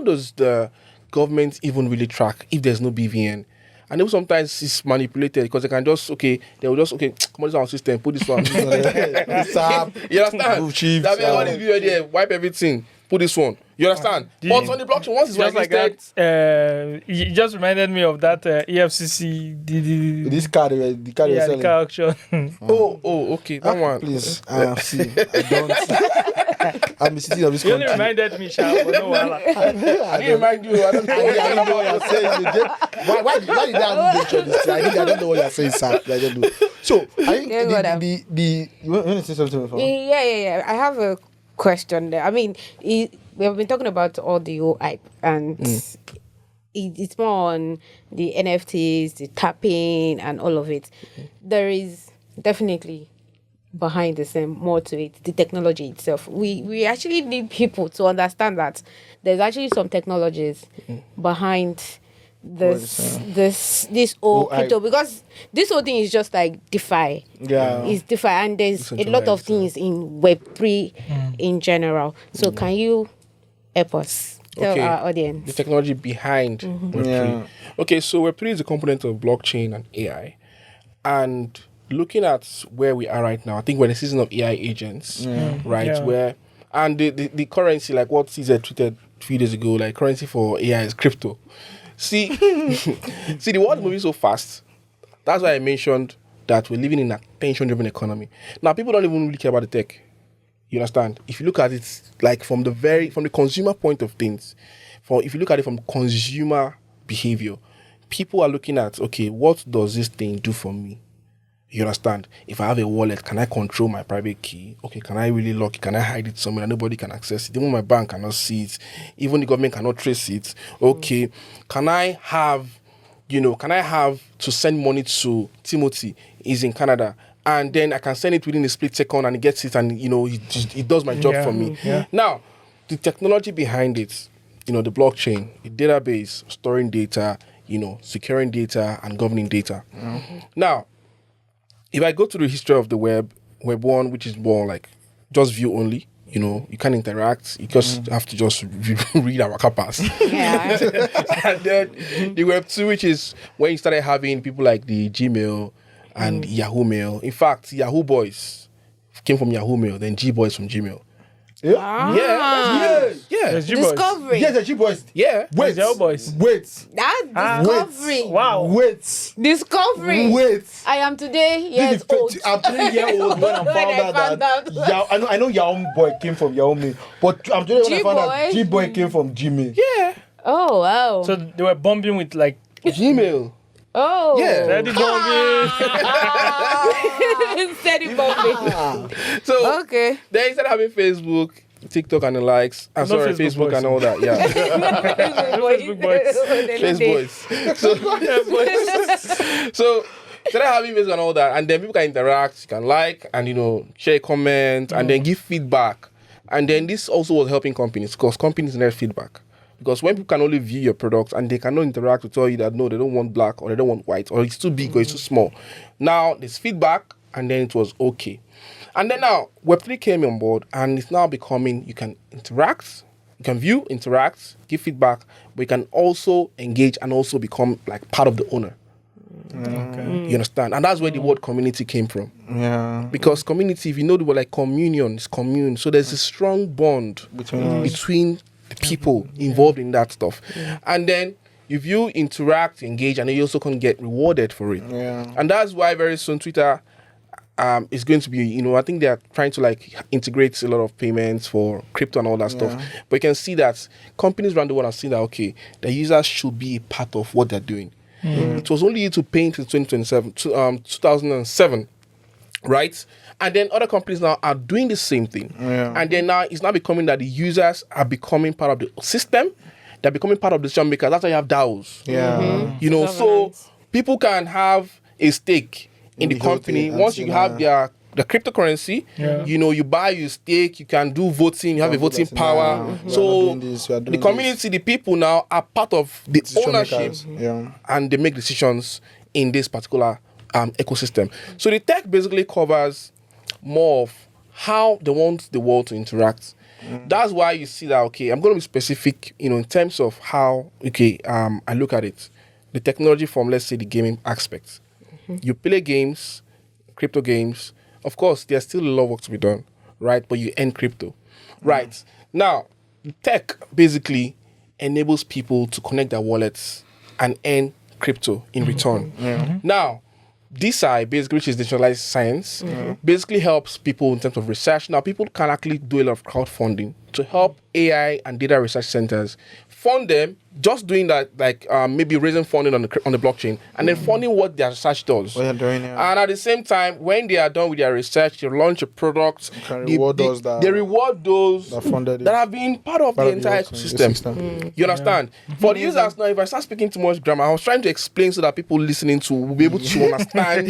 does the government even really track if there's no BVN? And even sometimes it's manipulated, because they can just, they will just, come on, this our system, put this one. You understand? Move chiefs, That means all this video there, wipe everything, put this one. You understand? But on the blockchain, once it's Just like whitelisted, that, it just reminded me of that EFCC. This card, the card you're The selling. car auction. okay, that one. Please, see, I don't. I'm a citizen of this You only country. reminded me, Sha, but no wahala. I didn't remind you. I don't know. I don't know what you're saying. Why did I mention this? I don't know what you're saying, sir. I don't know. So, I think you want to say something before? Yeah. I have a question there. I mean, we have been talking about all the whole hype, and it's more on the NFTs, the tapping, and all of it. There is definitely behind the scene more to it, the technology itself. We actually need people to understand that there's actually some technologies behind this whole crypto, because this whole thing is just like DeFi. Yeah. It's DeFi, and there's a lot of things in Web3 in general. So can you help us tell our audience the technology behind Web3? Yeah. Okay, so Web3 is a component of blockchain and AI. And looking at where we are right now, I think we're in a season of AI agents, right? Yeah. Where, and the currency, like what CZ tweeted a few days ago, like currency for AI is crypto. See, the world is moving so fast. That's why I mentioned that we're living in an attention-driven economy. Now, people don't even really care about the tech. You understand? If you look at it, like from the consumer point of things, if you look at it from consumer behavior, people are looking at, okay, what does this thing do for me? You understand? If I have a wallet, can I control my private key? Okay, can I really lock it? Can I hide it somewhere and nobody can access it? Even my bank cannot see it. Even the government cannot trace it. Okay, can I have to send money to Timothy? He's in Canada. And then I can send it within a split second and he gets it and, it does my job for me. Yeah. Now, the technology behind it, the blockchain, the database, storing data, securing data and governing data. Mm-hmm. Now, if I go to the history of the Web 1, which is more like just view only, you can't interact. You just have to just read our capas. Yeah. And then the Web 2, which is when you started having people like the Gmail and Yahoo Mail. In fact, Yahoo Boys came from Yahoo Mail, then G Boys from Gmail. Yeah. Yeah. There's G-Boys. Discovery. Yes, the G-Boys. Yeah. Wait. Yahoo Boys. Wait. That's discovery. Wow. Wait. Discovery. Wait. I am today years old. I'm 3 years old when I found out that I know Yahoo Boy came from Yahoo Mail, but I'm today when I found out G-Boy came from Gmail. Yeah. Oh wow. So they were bumping with like Gmail. Oh. Yeah. steady bumping. Steady bumping. So Okay. then instead of having Facebook, TikTok and the likes, Facebook Facebook boys. and all that, yeah. Facebook boys. Facebook. So instead of having Facebook and all that, and then people can interact, you can like and share, comment, and then give feedback. And then this also was helping companies because companies need feedback. Because when people can only view your products and they cannot interact to tell you that no, they don't want black or they don't want white or it's too big or it's too small. Now there's feedback and then it was okay. And then now Web3 came on board and it's now becoming, you can interact, you can view, interact, give feedback, but you can also engage and also become like part of the owner. Okay. You understand? And that's where the word community came from. Yeah. Because community, if you know the word like communion, it's commune. So there's a strong bond between the people involved in that stuff. And then if you interact, engage, and then you also can get rewarded for it. Yeah. And that's why very soon Twitter is going to be, I think they are trying to like integrate a lot of payments for crypto and all that stuff. But you can see that companies around the world are seeing that, okay, the users should be a part of what they're doing. It was only to paint in 2007, right? And then other companies now are doing the same thing. Yeah. And then now it's now becoming that the users are becoming part of the system. They're becoming part of the decision makers. That's why you have DAOs. Yeah. So people can have a stake in the company. Once you have the cryptocurrency, you buy, you stake, you can do voting, you have a voting power. So the community, the people now are part of the ownership and they make decisions in this particular ecosystem. So the tech basically covers more of how they want the world to interact. That's why you see that, okay, I'm going to be specific, in terms of how, I look at it. The technology from, let's say, the gaming aspect. You play games, crypto games. Of course, there's still a lot of work to be done, right? But you earn crypto, right? Now, tech basically enables people to connect their wallets and earn crypto in return. Now, DeSci, basically, which is decentralized science, basically helps people in terms of research. Now, people can actually do a lot of crowdfunding to help AI and data research centers fund them, just doing that, like maybe raising funding on the blockchain, and then funding what their research does. What they're doing, yeah. And at the same time, when they are done with their research, they launch a product. They reward those that have been part of the entire ecosystem. You understand? For the users now, if I start speaking too much grammar, I was trying to explain so that people listening to will be able to understand.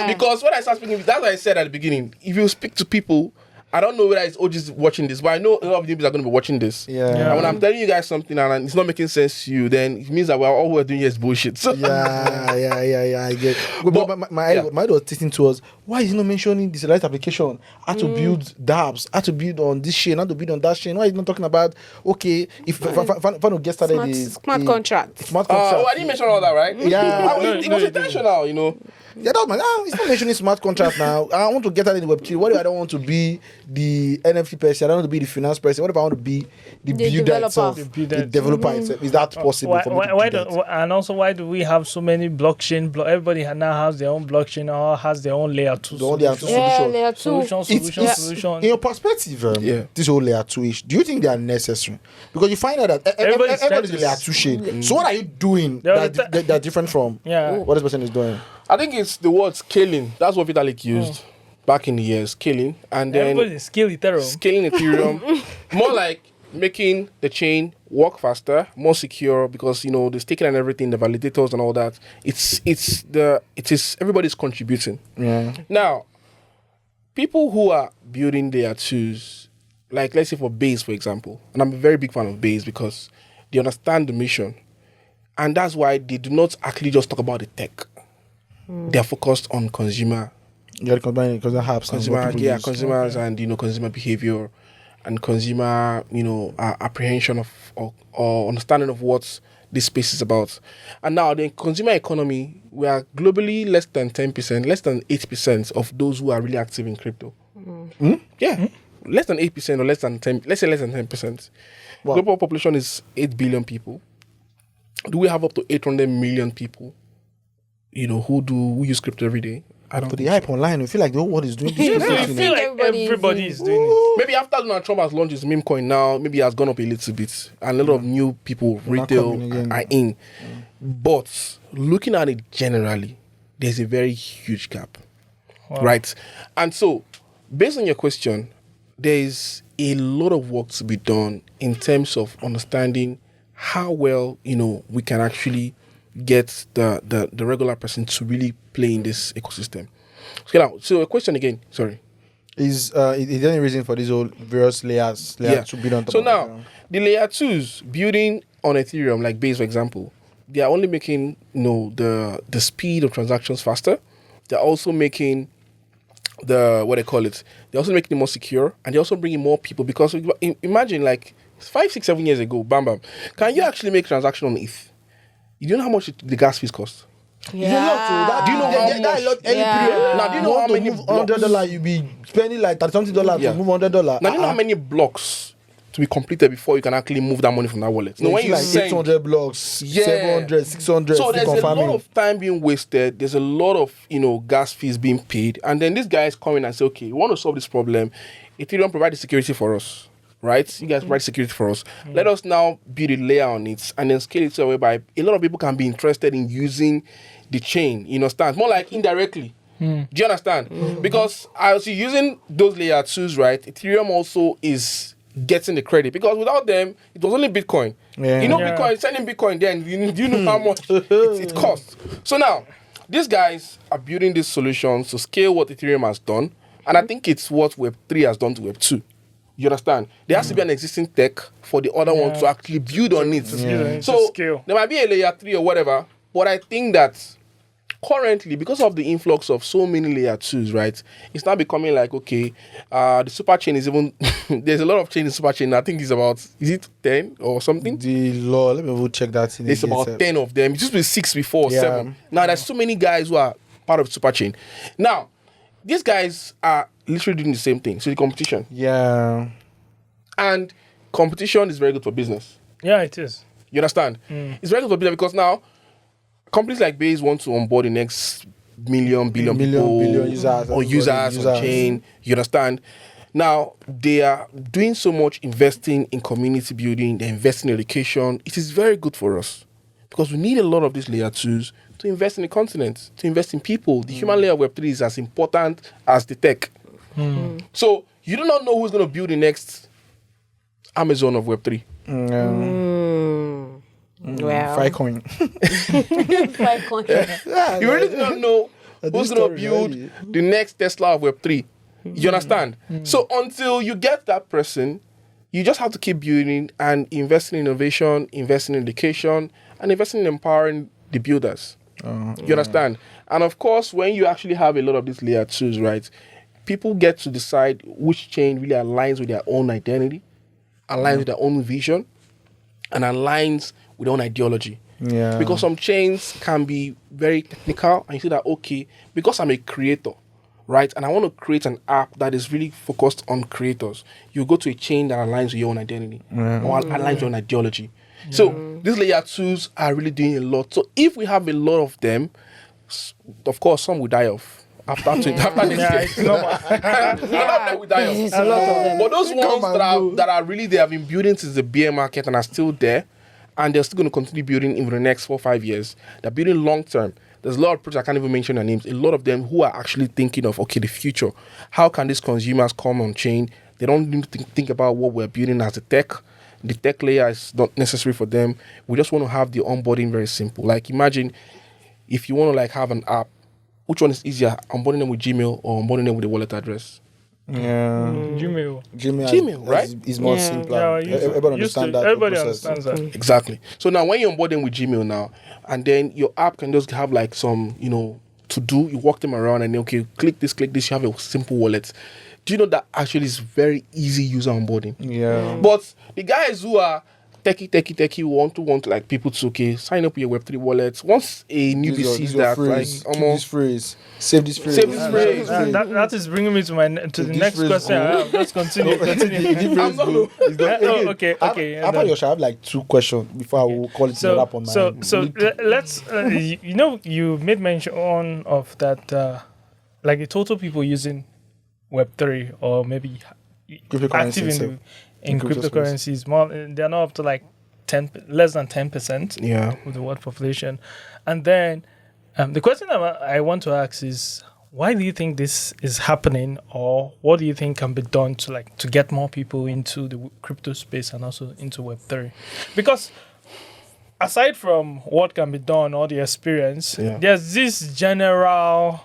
Because when I start speaking, that's what I said at the beginning. If you speak to people, I don't know whether it's OGs watching this, but I know a lot of newbies are going to be watching this. And when I'm telling you guys something and it's not making sense to you, then it means that all we're doing here is bullshit. So I get. But my idea was teaching to us, why is he not mentioning decentralized application? How to build dApps, how to build on this chain, how to build on that chain. Why is he not talking about, okay, if Fano get started smart contract. Oh, I didn't mention all that, right? Yeah. It was intentional, Yeah, that was it's not mentioning smart contract now. I want to get that in Web3. What if I don't want to be the NFT person. I don't want to be the finance person. What if I want to be the builder developer. itself, the developer itself? Is that possible for me to do that? And also, why do we have so many blockchain? Everybody now has their own blockchain or has their own layer 2 solution. Layer 2. Solution. In your perspective, this whole layer 2-ish, do you think they are necessary? Because you find out that everybody's in layer 2 shade. So what are you doing that different from what this person is doing? I think it's the word scaling. That's what Vitalik used back in the years, scaling. And then scaling Ethereum. More like making the chain work faster, more secure, because the staking and everything, the validators and all that. It is everybody's contributing. Yeah. Now, people who are building their twos, like let's say for Base, for example, and I'm a very big fan of Base because they understand the mission. And that's why they do not actually just talk about the tech. They're focused on consumer. Yeah, combining because consumers and consumer behavior and consumer apprehension of or understanding of what this space is about. And now the consumer economy, we are globally less than 10%, less than 8% of those who are really active in crypto. Yeah, less than 8% or less than 10. Let's say less than 10%. Wow. Global population is 8 billion people. Do we have up to 800 million people? Who use crypto every day? I don't. But the hype online, we feel like the whole world is doing this. So you feel like everybody is doing it. Maybe after Donald Trump has launched his meme coin now, maybe it has gone up a little bit. And a lot of new people, retail, are in. But looking at it generally, there's a very huge gap. Wow. Right? And so, based on your question, there is a lot of work to be done in terms of understanding how well, we can actually get the regular person to really play in this ecosystem. So a question again, sorry. Is there any reason for these whole various layers to build on top so of now, the layer 2s building on Ethereum, like Base, for example, they are only making the speed of transactions faster. They're also making they're also making it more secure, and they're also bringing more people, because imagine like 5, 6, 7 years ago, can you actually make transaction on ETH? You don't know how much the gas fees cost. Yeah. Do you know how much? Now, do you know how many $100 you be spending like $30 to move $100? Now, do you know how many blocks to be completed before you can actually move that money from that wallet? No, when you like 800 blocks, 700, 600. So there's a lot of time being wasted. There's a lot of gas fees being paid, and then these guys come in and say, okay, we want to solve this problem. Ethereum provides security for us. Right? You guys provide security for us. Let us now build a layer on it and then scale it so whereby a lot of people can be interested in using the chain. You understand? More like indirectly. Do you understand? Because as you're using those layer 2s, right, Ethereum also is getting the credit, because without them, it was only Bitcoin. Bitcoin, sending Bitcoin then, do you know how much it costs? So now, these guys are building these solutions to scale what Ethereum has done, and I think it's what Web3 has done to Web2. You understand? There has to be an existing tech for the other one to actually build on it. So there might be a layer 3 or whatever, but I think that currently, because of the influx of so many layer 2s, right, it's now becoming like, okay, the super chain is even there's a lot of chain in super chain. I think it's about, is it 10 or something? Let me check that. It's about 10 of them. It used to be 6 before, 7. Now there's so many guys who are part of super chain. Now, these guys are literally doing the same thing. So the competition. Yeah. And competition is very good for business. Yeah, it is. You understand? It's very good for business because now companies like Base want to onboard the next billion users on chain. You understand? Now, they are doing so much investing in community building, they're investing in education. It is very good for us because we need a lot of these layer 2s to invest in the continent, to invest in people. The human layer of Web3 is as important as the tech. So you do not know who's going to build the next Amazon of Web3. Well, Filecoin. You really do not know who's going to build the next Tesla of Web3. You understand? So until you get that person, you just have to keep building and investing in innovation, investing in education, and investing in empowering the builders. You understand? And of course, when you actually have a lot of these layer 2s, right, people get to decide which chain really aligns with their own identity, aligns with their own vision, and aligns with their own ideology. Yeah. Because some chains can be very technical, and you see that, okay, because I'm a creator, right? And I want to create an app that is really focused on creators. You go to a chain that aligns with your own identity or aligns with your own ideology. So these layer 2s are really doing a lot. So if we have a lot of them, of course, some will die off. After this it's normal. A lot of them will die off. A lot of them. But those ones that are really, they have been building since the bear market and are still there, and they're still going to continue building in the next 4 or 5 years. They're building long term. There's a lot of projects, I can't even mention their names, a lot of them who are actually thinking of, okay, the future. How can these consumers come on chain? They don't need to think about what we're building as a tech. The tech layer is not necessary for them. We just want to have the onboarding very simple. Like imagine if you want to like have an app, which one is easier, onboarding them with Gmail or onboarding them with a wallet address? Gmail, right? Is more simple. Everybody understands that. Everybody understands that. Exactly. So now when you onboard them with Gmail now, and then your app can just have like some, to do, you walk them around and then, okay, click this, you have a simple wallet. Do you know that actually is very easy user onboarding? Yeah. But the guys who are techie want to like people to sign up with your Web3 wallets. Once a newbie sees that, phrase. like This phrase, save this phrase. That is bringing me to the next question. I have. Let's continue. Okay. After your, I have like 2 questions before I will call it a wrap on my. Let's. You made mention of that, like the total people using Web3 or maybe active in cryptocurrencies, more they're not up to like less than 10% of the world population. And then the question I want to ask is, why do you think this is happening, or what do you think can be done to get more people into the crypto space and also into Web3? Because aside from what can be done or the experience, there's this general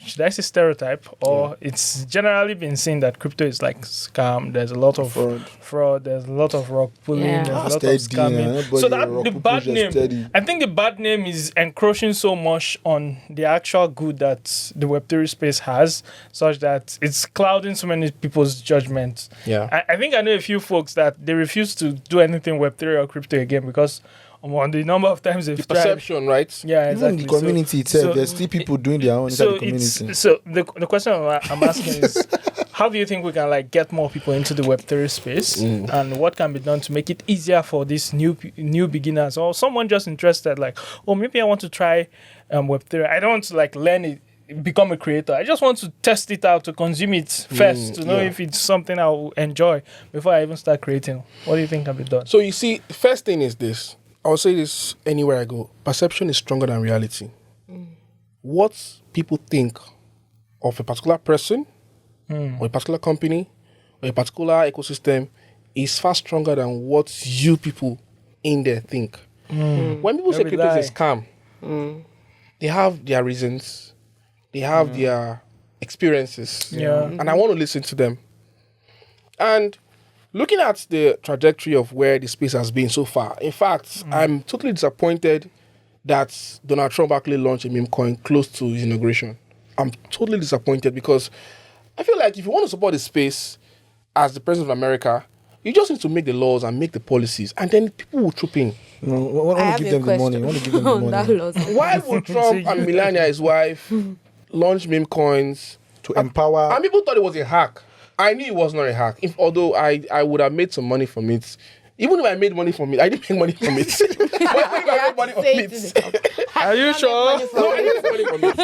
should I say stereotype, or it's generally been seen that crypto is like scam. There's a lot of fraud. There's a lot of rock pulling. There's a lot of scamming. So that the bad name, I think the bad name is encroaching so much on the actual good that the Web3 space has, such that it's clouding so many people's judgment. Yeah, I think I know a few folks that they refuse to do anything Web3 or crypto again because on the number of times they've perception, tried. right? Yeah, exactly. Even the community itself, there's still people doing their own inside the community. So the question I'm asking is, how do you think we can get more people into the Web3 space, and what can be done to make it easier for these new beginners or someone just interested, maybe I want to try Web3. I don't want to learn it, become a creator. I just want to test it out, to consume it first, to know if it's something I will enjoy before I even start creating. What do you think can be done? So you see, the first thing is this. I'll say this anywhere I go. Perception is stronger than reality. What people think of a particular person or a particular company or a particular ecosystem is far stronger than what you people in there think. When people say crypto is a scam, they have their reasons, they have their experiences, and I want to listen to them. And looking at the trajectory of where the space has been so far, in fact, I'm totally disappointed that Donald Trump actually launched a meme coin close to his inauguration. I'm totally disappointed because I feel like if you want to support the space as the president of America, you just need to make the laws and make the policies, and then people will troop in. Want to give them the money. Why would Trump and Melania, his wife, launch meme coins to empower? And people thought it was a hack. I knew it was not a hack. Although I would have made some money from it. Even if I made money from it, I didn't make money from it. But even if I made money from it, are you sure? No, I didn't make money from it.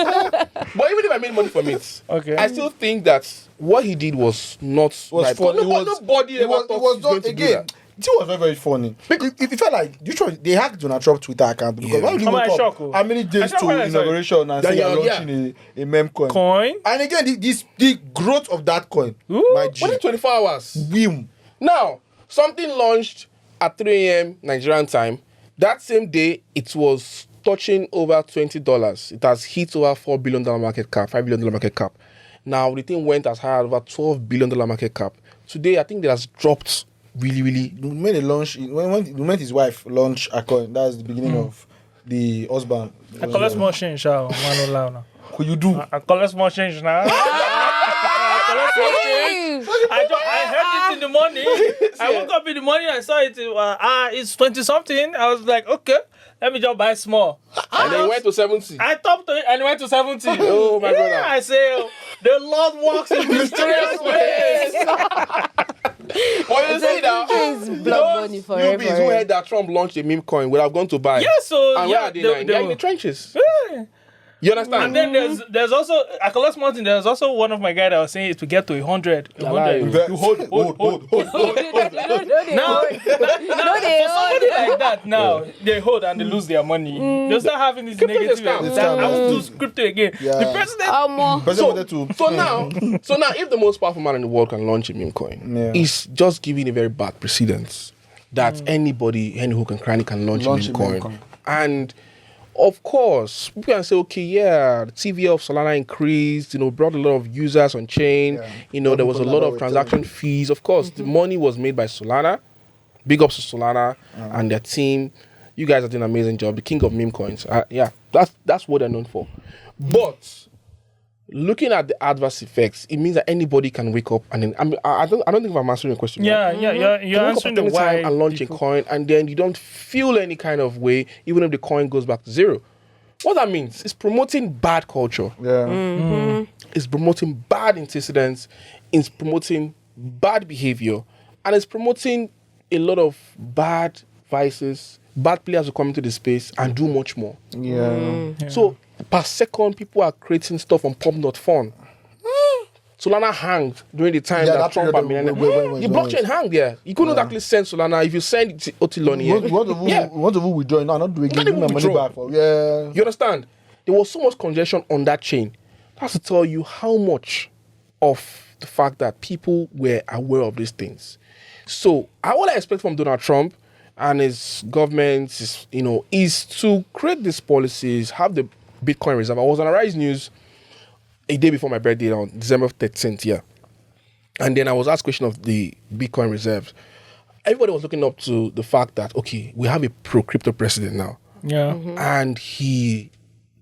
But even if I made money from it, I still think that what he did was not right. Nobody ever thought he was going to do that. It was very, very funny. It felt like they hacked Donald Trump's Twitter account because why would you wake up how many days to inauguration and say you're launching a meme coin? And again, the growth of that coin, my G, within 24 hours. Boom. Now, something launched at 3 a.m. Nigerian time. That same day, it was touching over $20. It has hit over $4 billion market cap, $5 billion market cap. Now, the thing went as high as over $12 billion market cap. Today, I think it has dropped really. When they launch, when his wife launched a coin, that's the beginning of the husband. I collect more change now. Could you do? I collect more change now. I heard it in the morning. I woke up in the morning. I saw it. It's 20 something. I was like, okay, let me just buy small. And then you went to 70. I topped it and went to 70. Oh my God! I say, the Lord walks in mysterious ways. Well, you see now, It's blood money forever. newbies who heard that Trump launched a meme coin would have gone to buy. Yeah, so And where are they now? They're in the trenches. Yeah. You understand? And then there's also Acolas Mountain. There's also one of my guys that was saying it to get to 100. 100. You hold. Now, for somebody like that, now they hold and they lose their money. They start having this Crypto is negative. a scam. I will do crypto again. Yeah. The president. So now, if the most powerful man in the world can launch a meme coin, it's just giving a very bad precedence that anybody who can cranny can launch a meme coin. And of course, we can say, okay, yeah, the TV of Solana increased, brought a lot of users on chain. Yeah. There was a lot of transaction fees. Of course, the money was made by Solana. Big ups to Solana and their team. You guys are doing an amazing job. The king of meme coins. That's what they're known for. But looking at the adverse effects, it means that anybody can wake up and then I don't think if I'm answering your question. Yeah, right? You're answering the why and launch a coin, and then you don't feel any kind of way, even if the coin goes back to zero. What that means is promoting bad culture. Yeah. It's promoting bad antecedents. It's promoting bad behavior, and it's promoting a lot of bad vices. Bad players who come into the space and do much more. Yeah. So per second, people are creating stuff on pop.fun. Solana hanged during the time that Trump had been. The blockchain hanged there. You couldn't actually send Solana if you send it to Otiloni. What of we withdraw? No, not doing it. Give my money back. Yeah. You understand? There was so much congestion on that chain. That's to tell you how much of the fact that people were aware of these things. So what I expect from Donald Trump and his government is to create these policies, have the Bitcoin reserve. I was on Arise News a day before my birthday on December 13th, yeah. And then I was asked a question of the Bitcoin reserves. Everybody was looking up to the fact that, okay, we have a pro-crypto president now. Yeah. And he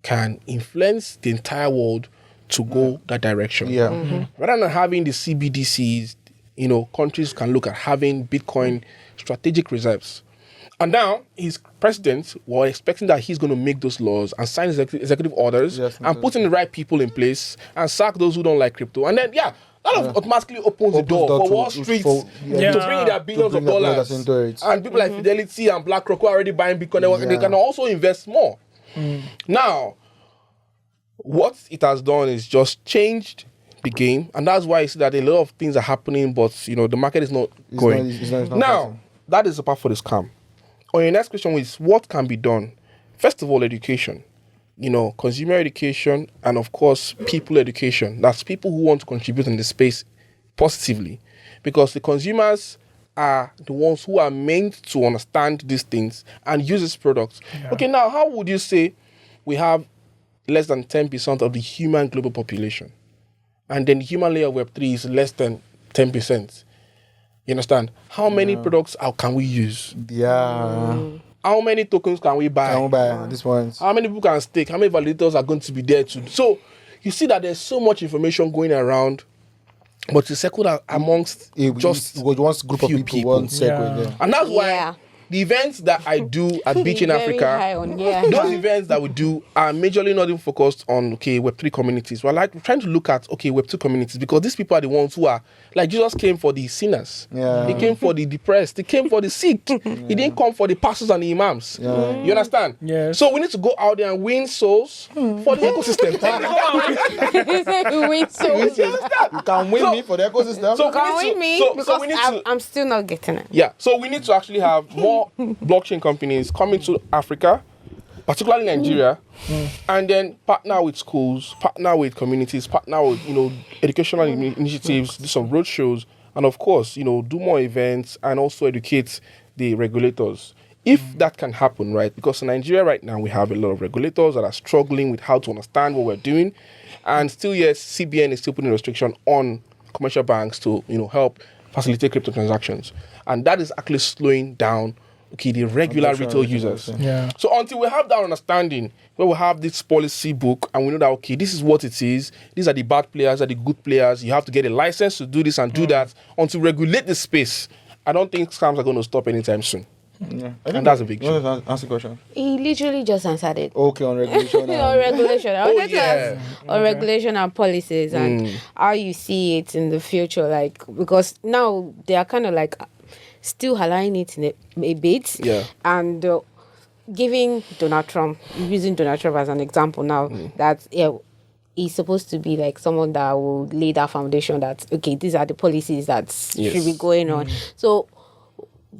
can influence the entire world to go that direction. Yeah. Rather than having the CBDCs, countries can look at having Bitcoin strategic reserves. And now, his president was expecting that he's going to make those laws and sign executive orders and put in the right people in place and sack those who don't like crypto. And then, that automatically opens the door for Wall Street to bring their billions of dollars. And people like Fidelity and BlackRock who are already buying Bitcoin, they can also invest more. Now, what it has done is just changed the game. And that's why I see that a lot of things are happening, but, the market is not going. Now, that is the part for the scam. On your next question is, what can be done? First of all, education. Consumer education and, of course, people education. That's people who want to contribute in the space positively. Because the consumers are the ones who are meant to understand these things and use these products. Yeah. Okay, now, how would you say we have less than 10% of the human global population? And then the human layer of Web3 is less than 10%. You understand? How many products can we use? Yeah. How many tokens can we buy? This one. How many people can stake? How many validators are going to be there too? So you see that there's so much information going around, but it's circled amongst just one group of people. One circle. Yeah. And that's why the events that I do at Beach in Africa, those events that we do are majorly not even focused on, Web3 communities. We're trying to look at, Web2 communities, because these people are the ones who are, like Jesus came for the sinners. Yeah. He came for the depressed. He came for the sick. He didn't come for the pastors and the imams. Yeah. You understand? Yes. So we need to go out there and win souls for the ecosystem. Win souls. You can win me for the ecosystem. So can win me because I'm still not getting it. Yeah. So we need to actually have more blockchain companies coming to Africa, particularly Nigeria, and then partner with schools, partner with communities, partner with educational initiatives, do some road shows, and of course do more events and also educate the regulators. If that can happen, right? Because in Nigeria right now we have a lot of regulators that are struggling with how to understand what we're doing, and still yes, CBN is still putting restriction on commercial banks to help facilitate crypto transactions, and that is actually slowing down okay, the regular retail users. Yeah. So until we have that understanding, where we have this policy book and we know that, okay, this is what it is. These are the bad players, are the good players. You have to get a license to do this and do that. Until we regulate the space, I don't think scams are going to stop anytime soon. Yeah. And that's a big issue. Answer the question. He literally just answered it. Okay, on regulation. On regulation. I wanted to yeah. ask on regulation and policies and how you see it in the future. Like, because now they are kind of like still allowing it in a bit. Yeah. And giving Donald Trump, using Donald Trump as an example now, that he's supposed to be like someone that will lay that foundation that, okay, these are the policies that should be going on. So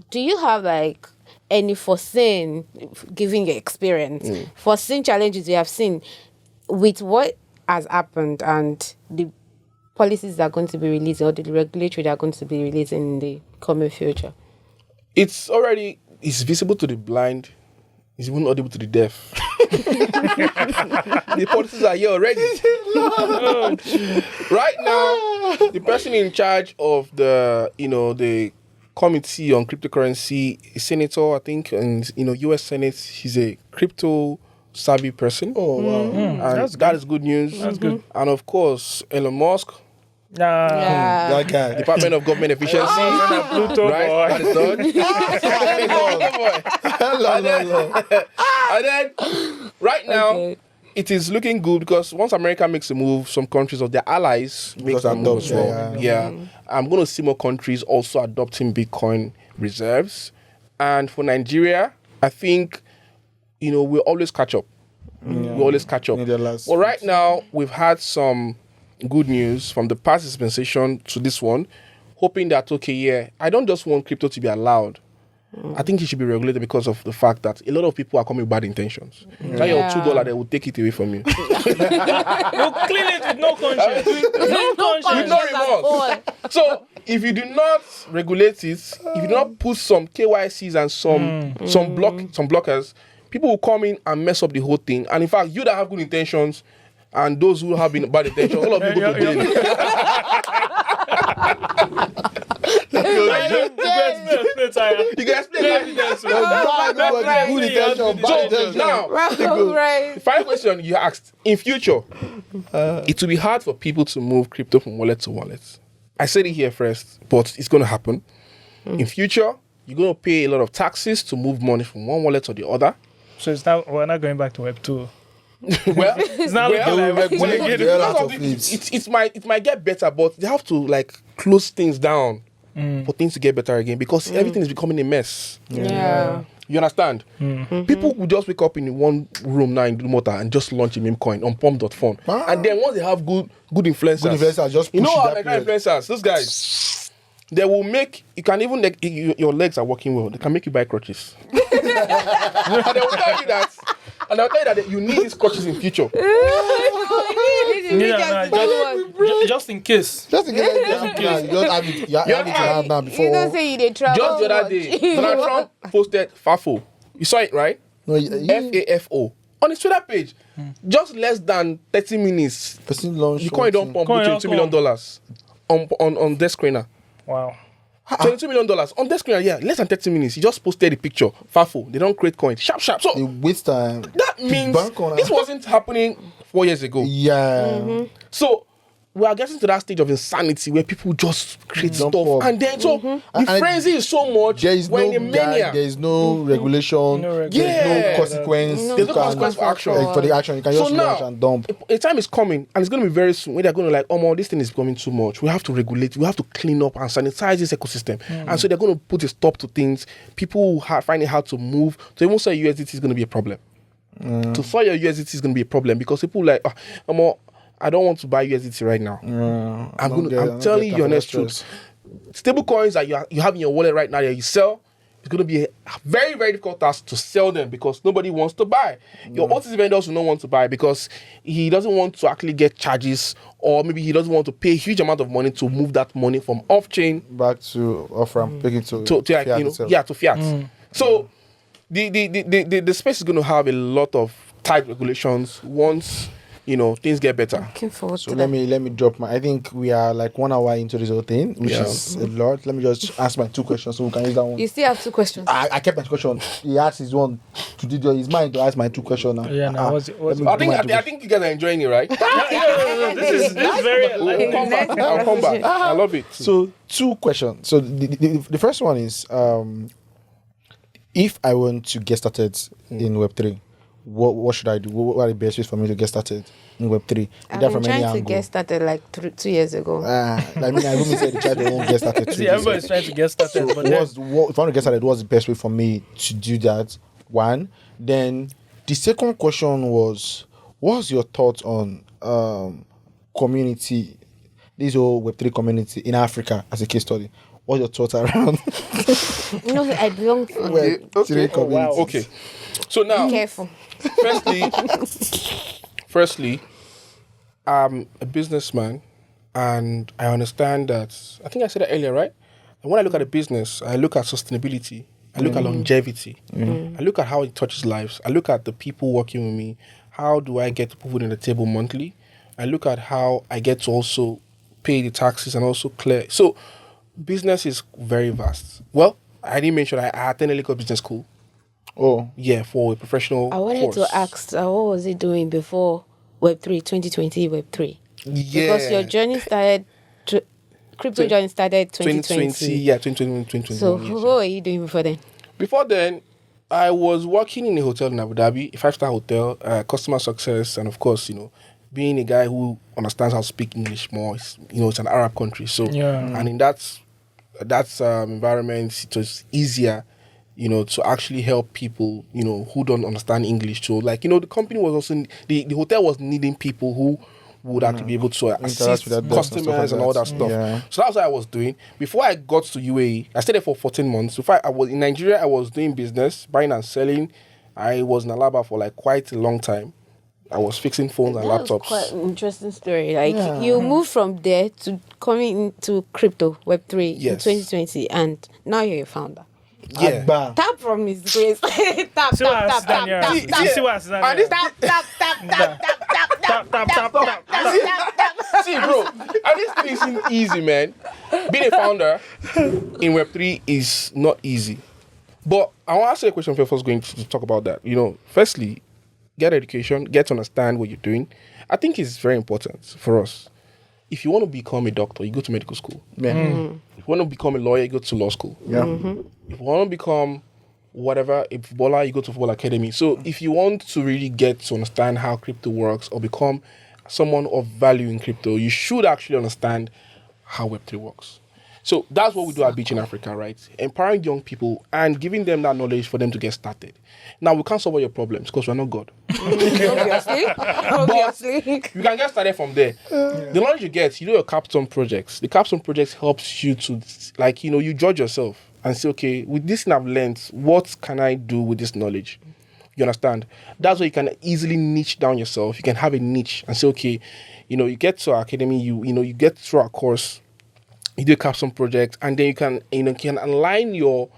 do you have like any foreseen, giving your experience, foreseen challenges you have seen with what has happened and the policies that are going to be released or the regulatory that are going to be released in the coming future? It's visible to the blind. It's even audible to the deaf. The policies are here already. Right now, the person in charge of the committee on cryptocurrency, a senator, I think, and U.S. Senate, he's a crypto savvy person. Oh wow, and that is good news. That's good. And of course, Elon Musk, that guy. Department of Government Efficiency, Pluto right? boy. That is done. And then, right now, it is looking good because once America makes a move, some countries or their allies make that move as well. Yeah. I'm going to see more countries also adopting Bitcoin reserves. And for Nigeria, I think, we always catch up. We always catch up. Well, right now, we've had some good news from the past dispensation to this one, hoping that, I don't just want crypto to be allowed. I think it should be regulated because of the fact that a lot of people are coming with bad intentions. So your $2, they will take it away from you. You'll clean it with no conscience. No conscience. With no remorse. So if you do not regulate it, if you do not put some KYCs and some blockers, people will come in and mess up the whole thing. And in fact, you that have good intentions and those who have been bad intentions, all of you go to jail. You can explain evidence. Good intention, bad intention. Now, the final question you asked: in future, it will be hard for people to move crypto from wallet to wallet. I said it here first, but it's going to happen. In future, you're going to pay a lot of taxes to move money from one wallet to the other. So we're not going back to Web 2. Well, it's not it might get better, but they have to close things down for things to get better again because everything is becoming a mess. Yeah. You understand? People will just wake up in one room now in Dumota and just launch a meme coin on pump.fun. And then once they have good influencers, just push influencers, those guys, they will make, you can even, your legs are working well, they can make you buy crutches. And they will tell you that, and they'll tell you that you need these crutches in future. Just in case. You have it to have now before. You don't say you did travel. Just the other day, Donald Trump posted FAFO. You saw it, right? No, FAFO. On his Twitter page. Just less than 30 minutes. The coin don't pump $22 million on desk screener. Wow. $22 million on desk screener, yeah. Less than 30 minutes. He just posted the picture. FAFO. They don't create coins. Sharp. So it waste time. That means this wasn't happening 4 years ago. Yeah. So we are getting to that stage of insanity where people just create stuff. And then the frenzy is so much. There is no mania. There is no regulation. There is no consequence. There's no consequence for action. For the action, you can just launch and dump. A time is coming, and it's going to be very soon, where they're going to this thing is becoming too much. We have to regulate. We have to clean up and sanitize this ecosystem. And so they're going to put a stop to things. People find it hard to move. So even say USDT is going to be a problem. To sell your USDT is going to be a problem because people I don't want to buy USDT right now. I'm telling you the honest truth. Stable coins that you have in your wallet right now that you sell, it's going to be a very, very difficult task to sell them because nobody wants to buy. Your OTC vendors will not want to buy because he doesn't want to actually get charges, or maybe he doesn't want to pay a huge amount of money to move that money from off-chain back to off-ramp, to fiat. So the space is going to have a lot of tight regulations once things get better. Looking forward So to let that. me drop my. I think we are like 1 hour into this whole thing, which is a lot. Let me just ask my 2 questions so we can use that one. You still have 2 questions. I kept my question. He asked his one to do his mind to ask my 2 questions now. Yeah, now what's let me I do my two think you guys are enjoying it, right? No, this is very. I'll come back. I'll come back. I love it. So 2 questions. So the first one is if I want to get started in Web3, what should I do? What are the best ways for me to get started in Web3? I've been trying to get started like 2 years ago. I wouldn't say the child won't get started. See, everybody's trying to get started. So but then, if I want to get started, what's the best way for me to do that? One. Then the second question was, what's your thoughts on community, this whole Web3 community in Africa as a case study? What's your thoughts around I belong to Web3 community? wow. Okay. So now, careful. firstly, I'm a businessman, and I understand that. I think I said that earlier, right? And when I look at a business, I look at sustainability. I look at longevity. I look at how it touches lives. I look at the people working with me. How do I get to put food on the table monthly? I look at how I get to also pay the taxes and also clear. So business is very vast. Well, I didn't mention I attended Lagos Business School. Oh, Yeah, for a professional I wanted course. to ask, what was it doing before Web3, 2020 Web3? Yeah. Because your journey started, crypto journey started 2020. Yeah, 2020. So what were you doing before then? Before then, I was working in a hotel in Abu Dhabi, a 5-star hotel, customer success, and of course, being a guy who understands how to speak English more. It's an Arab country, so and in that environment, it was easier, to actually help people, who don't understand English. So, the company was also the hotel was needing people who would actually be able to assist with that customers and all that stuff. Yeah. So that's what I was doing. Before I got to UAE, I stayed there for 14 months. Before I was in Nigeria, I was doing business, buying and selling. I was in Alaba for quite a long time. I was fixing phones and That was laptops. quite an interesting story. You moved from there to coming into crypto Web3 in Yes. 2020, and now you're a founder. Yeah. Agba. Tap from his grace. Tap, See what tap, has tap, done tap, here. tap, See what has done And here. this- tap, tap, tap, tap, tap, tap, tap, tap. See, bro, and this thing isn't easy, man. Being a founder in Web3 is not easy. But I want to ask you a question before going to talk about that. Firstly, get education, get to understand what you're doing. I think it's very important for us. If you want to become a doctor, you go to medical school. Yeah. If you want to become a lawyer, you go to law school. Yeah. If you want to become whatever, a footballer, you go to football academy. So if you want to really get to understand how crypto works or become someone of value in crypto, you should actually understand how Web3 works. So that's what we do at Beach in Africa, right? Empowering young people and giving them that knowledge for them to get started. Now, we can't solve all your problems because we're not God. Obviously. You can get started from there. The knowledge you get, you do your capstone projects. The capstone projects helps you to, you judge yourself and say, okay, with this thing I've learned, what can I do with this knowledge? You understand? That's where you can easily niche down yourself. You can have a niche and say, okay, you get to our academy, you get through our course, you do a capstone project, and then you can align your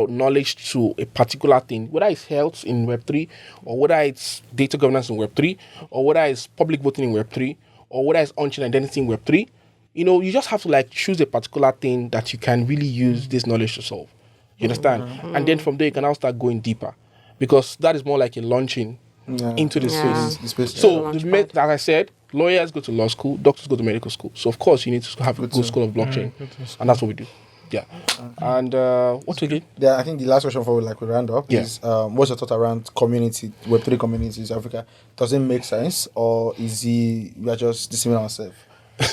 knowledge to a particular thing, whether it's health in Web3, or whether it's data governance in Web3, or whether it's public voting in Web3, or whether it's on-chain identity in Web3. You just have to choose a particular thing that you can really use this knowledge to solve. You understand? And then from there you can now start going deeper, because that is more like a launching into the space. So, like I said, lawyers go to law school, doctors go to medical school. So, of course, you need to have a good school of blockchain. And that's what we do. Yeah. And what again? Yeah, I think the last question before we round up is what's your thought around community, Web3 communities in Africa? Does it make sense, or is we are just deceiving ourselves?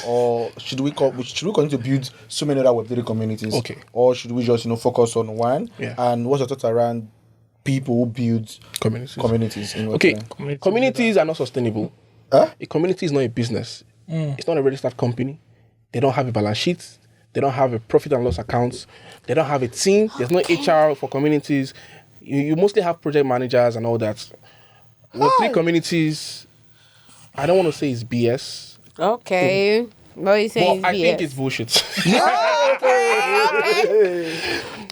Or should we continue to build so many other Web3 communities? Okay. Or should we just focus on one? Yeah. And what's your thought around people who build communities in Web3? Okay. Communities are not sustainable. Huh? A community is not a business. It's not a registered company. They don't have a balance sheet. They don't have a profit and loss accounts. They don't have a team. There's no HR for communities. You mostly have project managers and all that. Web3 communities, I don't want to say it's BS. Okay. What you saying? But I think it's bullshit.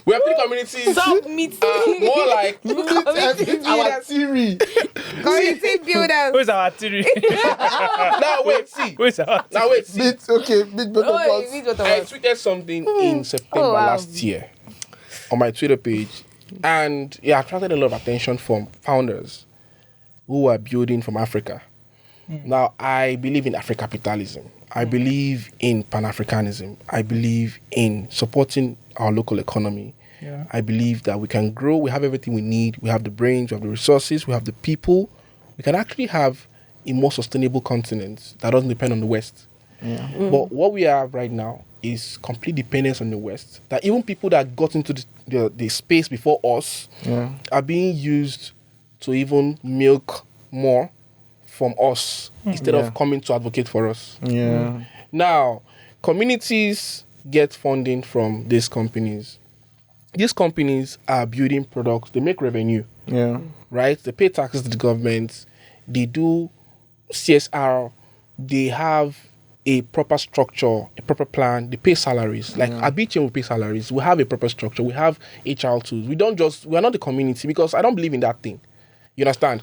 Web3 communities Stop meeting. are more like Our theory. Community builders. Who's our theory? Now wait, see. Who's our Now wait, see. Bit both of us. I tweeted something in September last year on my Twitter page, and it attracted a lot of attention from founders who are building from Africa. Now, I believe in Africa capitalism. I believe in Pan-Africanism. I believe in supporting our local economy. Yeah. I believe that we can grow. We have everything we need. We have the brains, we have the resources, we have the people. We can actually have a more sustainable continent that doesn't depend on the West. Yeah. But what we have right now is complete dependence on the West. That even people that got into the space before us are being used to even milk more from us instead of coming to advocate for us. Yeah. Now, communities get funding from these companies. These companies are building products. They make revenue. Yeah. Right? They pay taxes to the government. They do CSR. They have a proper structure, a proper plan. They pay salaries. Like Abichain will pay salaries. We have a proper structure. We have HR tools. We are not the community, because I don't believe in that thing. You understand?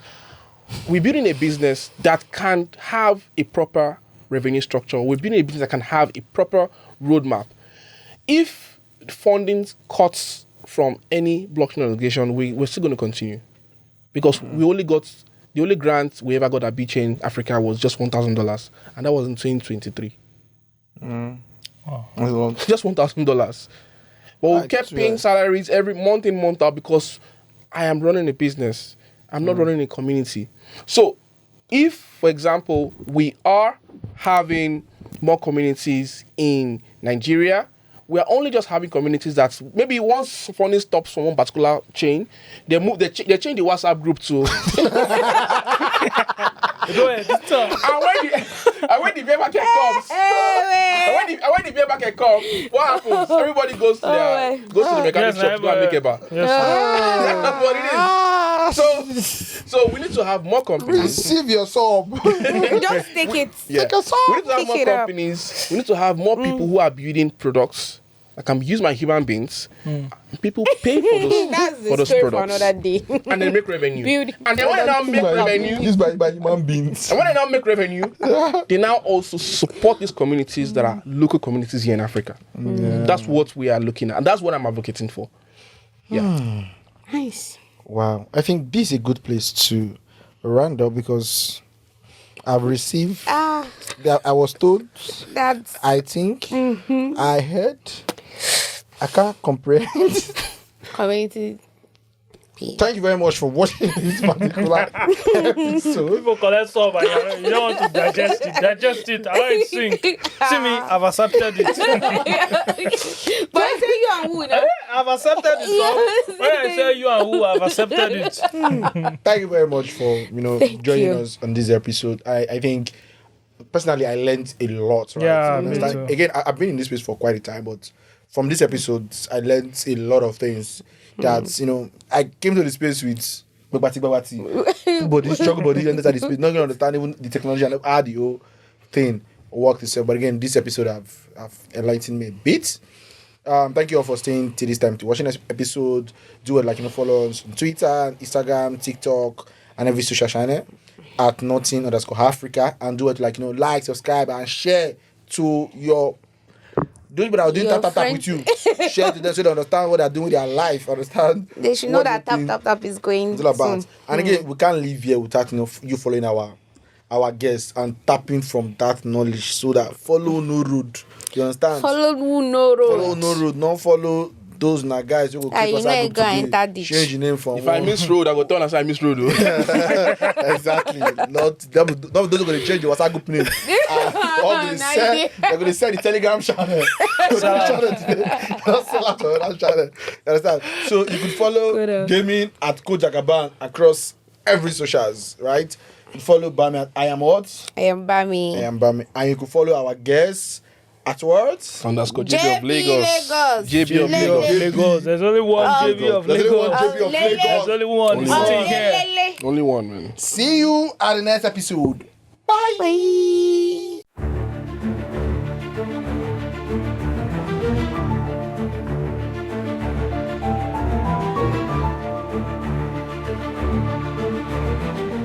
We're building a business that can have a proper revenue structure. We're building a business that can have a proper roadmap. If funding cuts from any blockchain organization, we're still going to continue. Because the only grant we ever got at Bitchain Africa was just $1,000. And that was in 2023. Just $1,000. But we kept paying salaries every month in, month out, because I am running a business. I'm not running a community. So if, for example, we are having more communities in Nigeria, we are only just having communities that maybe once funding stops from one particular chain, they change the WhatsApp group to. Go ahead. And when the bear market comes, and when the bear market comes, what happens? Everybody goes to the mechanic shop to go and make a bar. That's what it is. So we need to have more companies. Receive your sub. Just take it. Yeah. Take a sub. We need to have more companies. We need to have more people who are building products. I can use my human beings. People pay for those, That's for the those story products. for another day. And they make revenue. Build And then when they now make revenue, Used by human beings. and when they now make revenue, they now also support these communities that are local communities here in Africa. That's what we are looking at. And that's what I'm advocating for. Yeah. Nice. Wow. I think this is a good place to round up, because I've received, I was told, That's I think, I heard, I can't comprehend. community. Thank you very much for watching this particular episode. People collect stuff and you don't want to digest it. Digest it. I let it sink. See me, I've accepted it. But I say you and who now? I've accepted it. So when I say you and who, I've accepted it. Thank you very much for joining us on this episode. I think personally I learned a lot. Right? Yeah, me too. Again, I've been in this space for quite a time, but from this episode I learned a lot of things. That I came to the space with babati, body, struggle body, enter the space, not gonna understand even the technology and how the whole thing worked itself. But again, this episode have enlightened me a bit. Thank you all for staying till this time to watching this episode. Do it follow us on Twitter, Instagram, TikTok, and every social channel at nothing_Africa, and do it like, subscribe, and share to your. Those people that are doing tap with you, share to them so they understand what they're doing with their life. Understand? They should know that tap is going it's all about. soon. And again, we can't live here without you following our guests and tapping from that knowledge, so that follow no road. You understand? Follow who no road. Follow no road. Don't follow those guys who will click us out go enter ditch. change the name from. If I miss road, I go turn and say I miss road. Exactly. Not those are going to change the WhatsApp group name. They're going to send the Telegram channel. Channel. Understand? So you could follow gaming at Kojagaban across every socials, right? You follow Bami at I am what? I am Bami. And you could follow our guests at what? _ JB of Lagos. JB of Lagos. There's only one JB of Lagos. There's only one. Only one, man. See you at the next episode. Bye. Bye.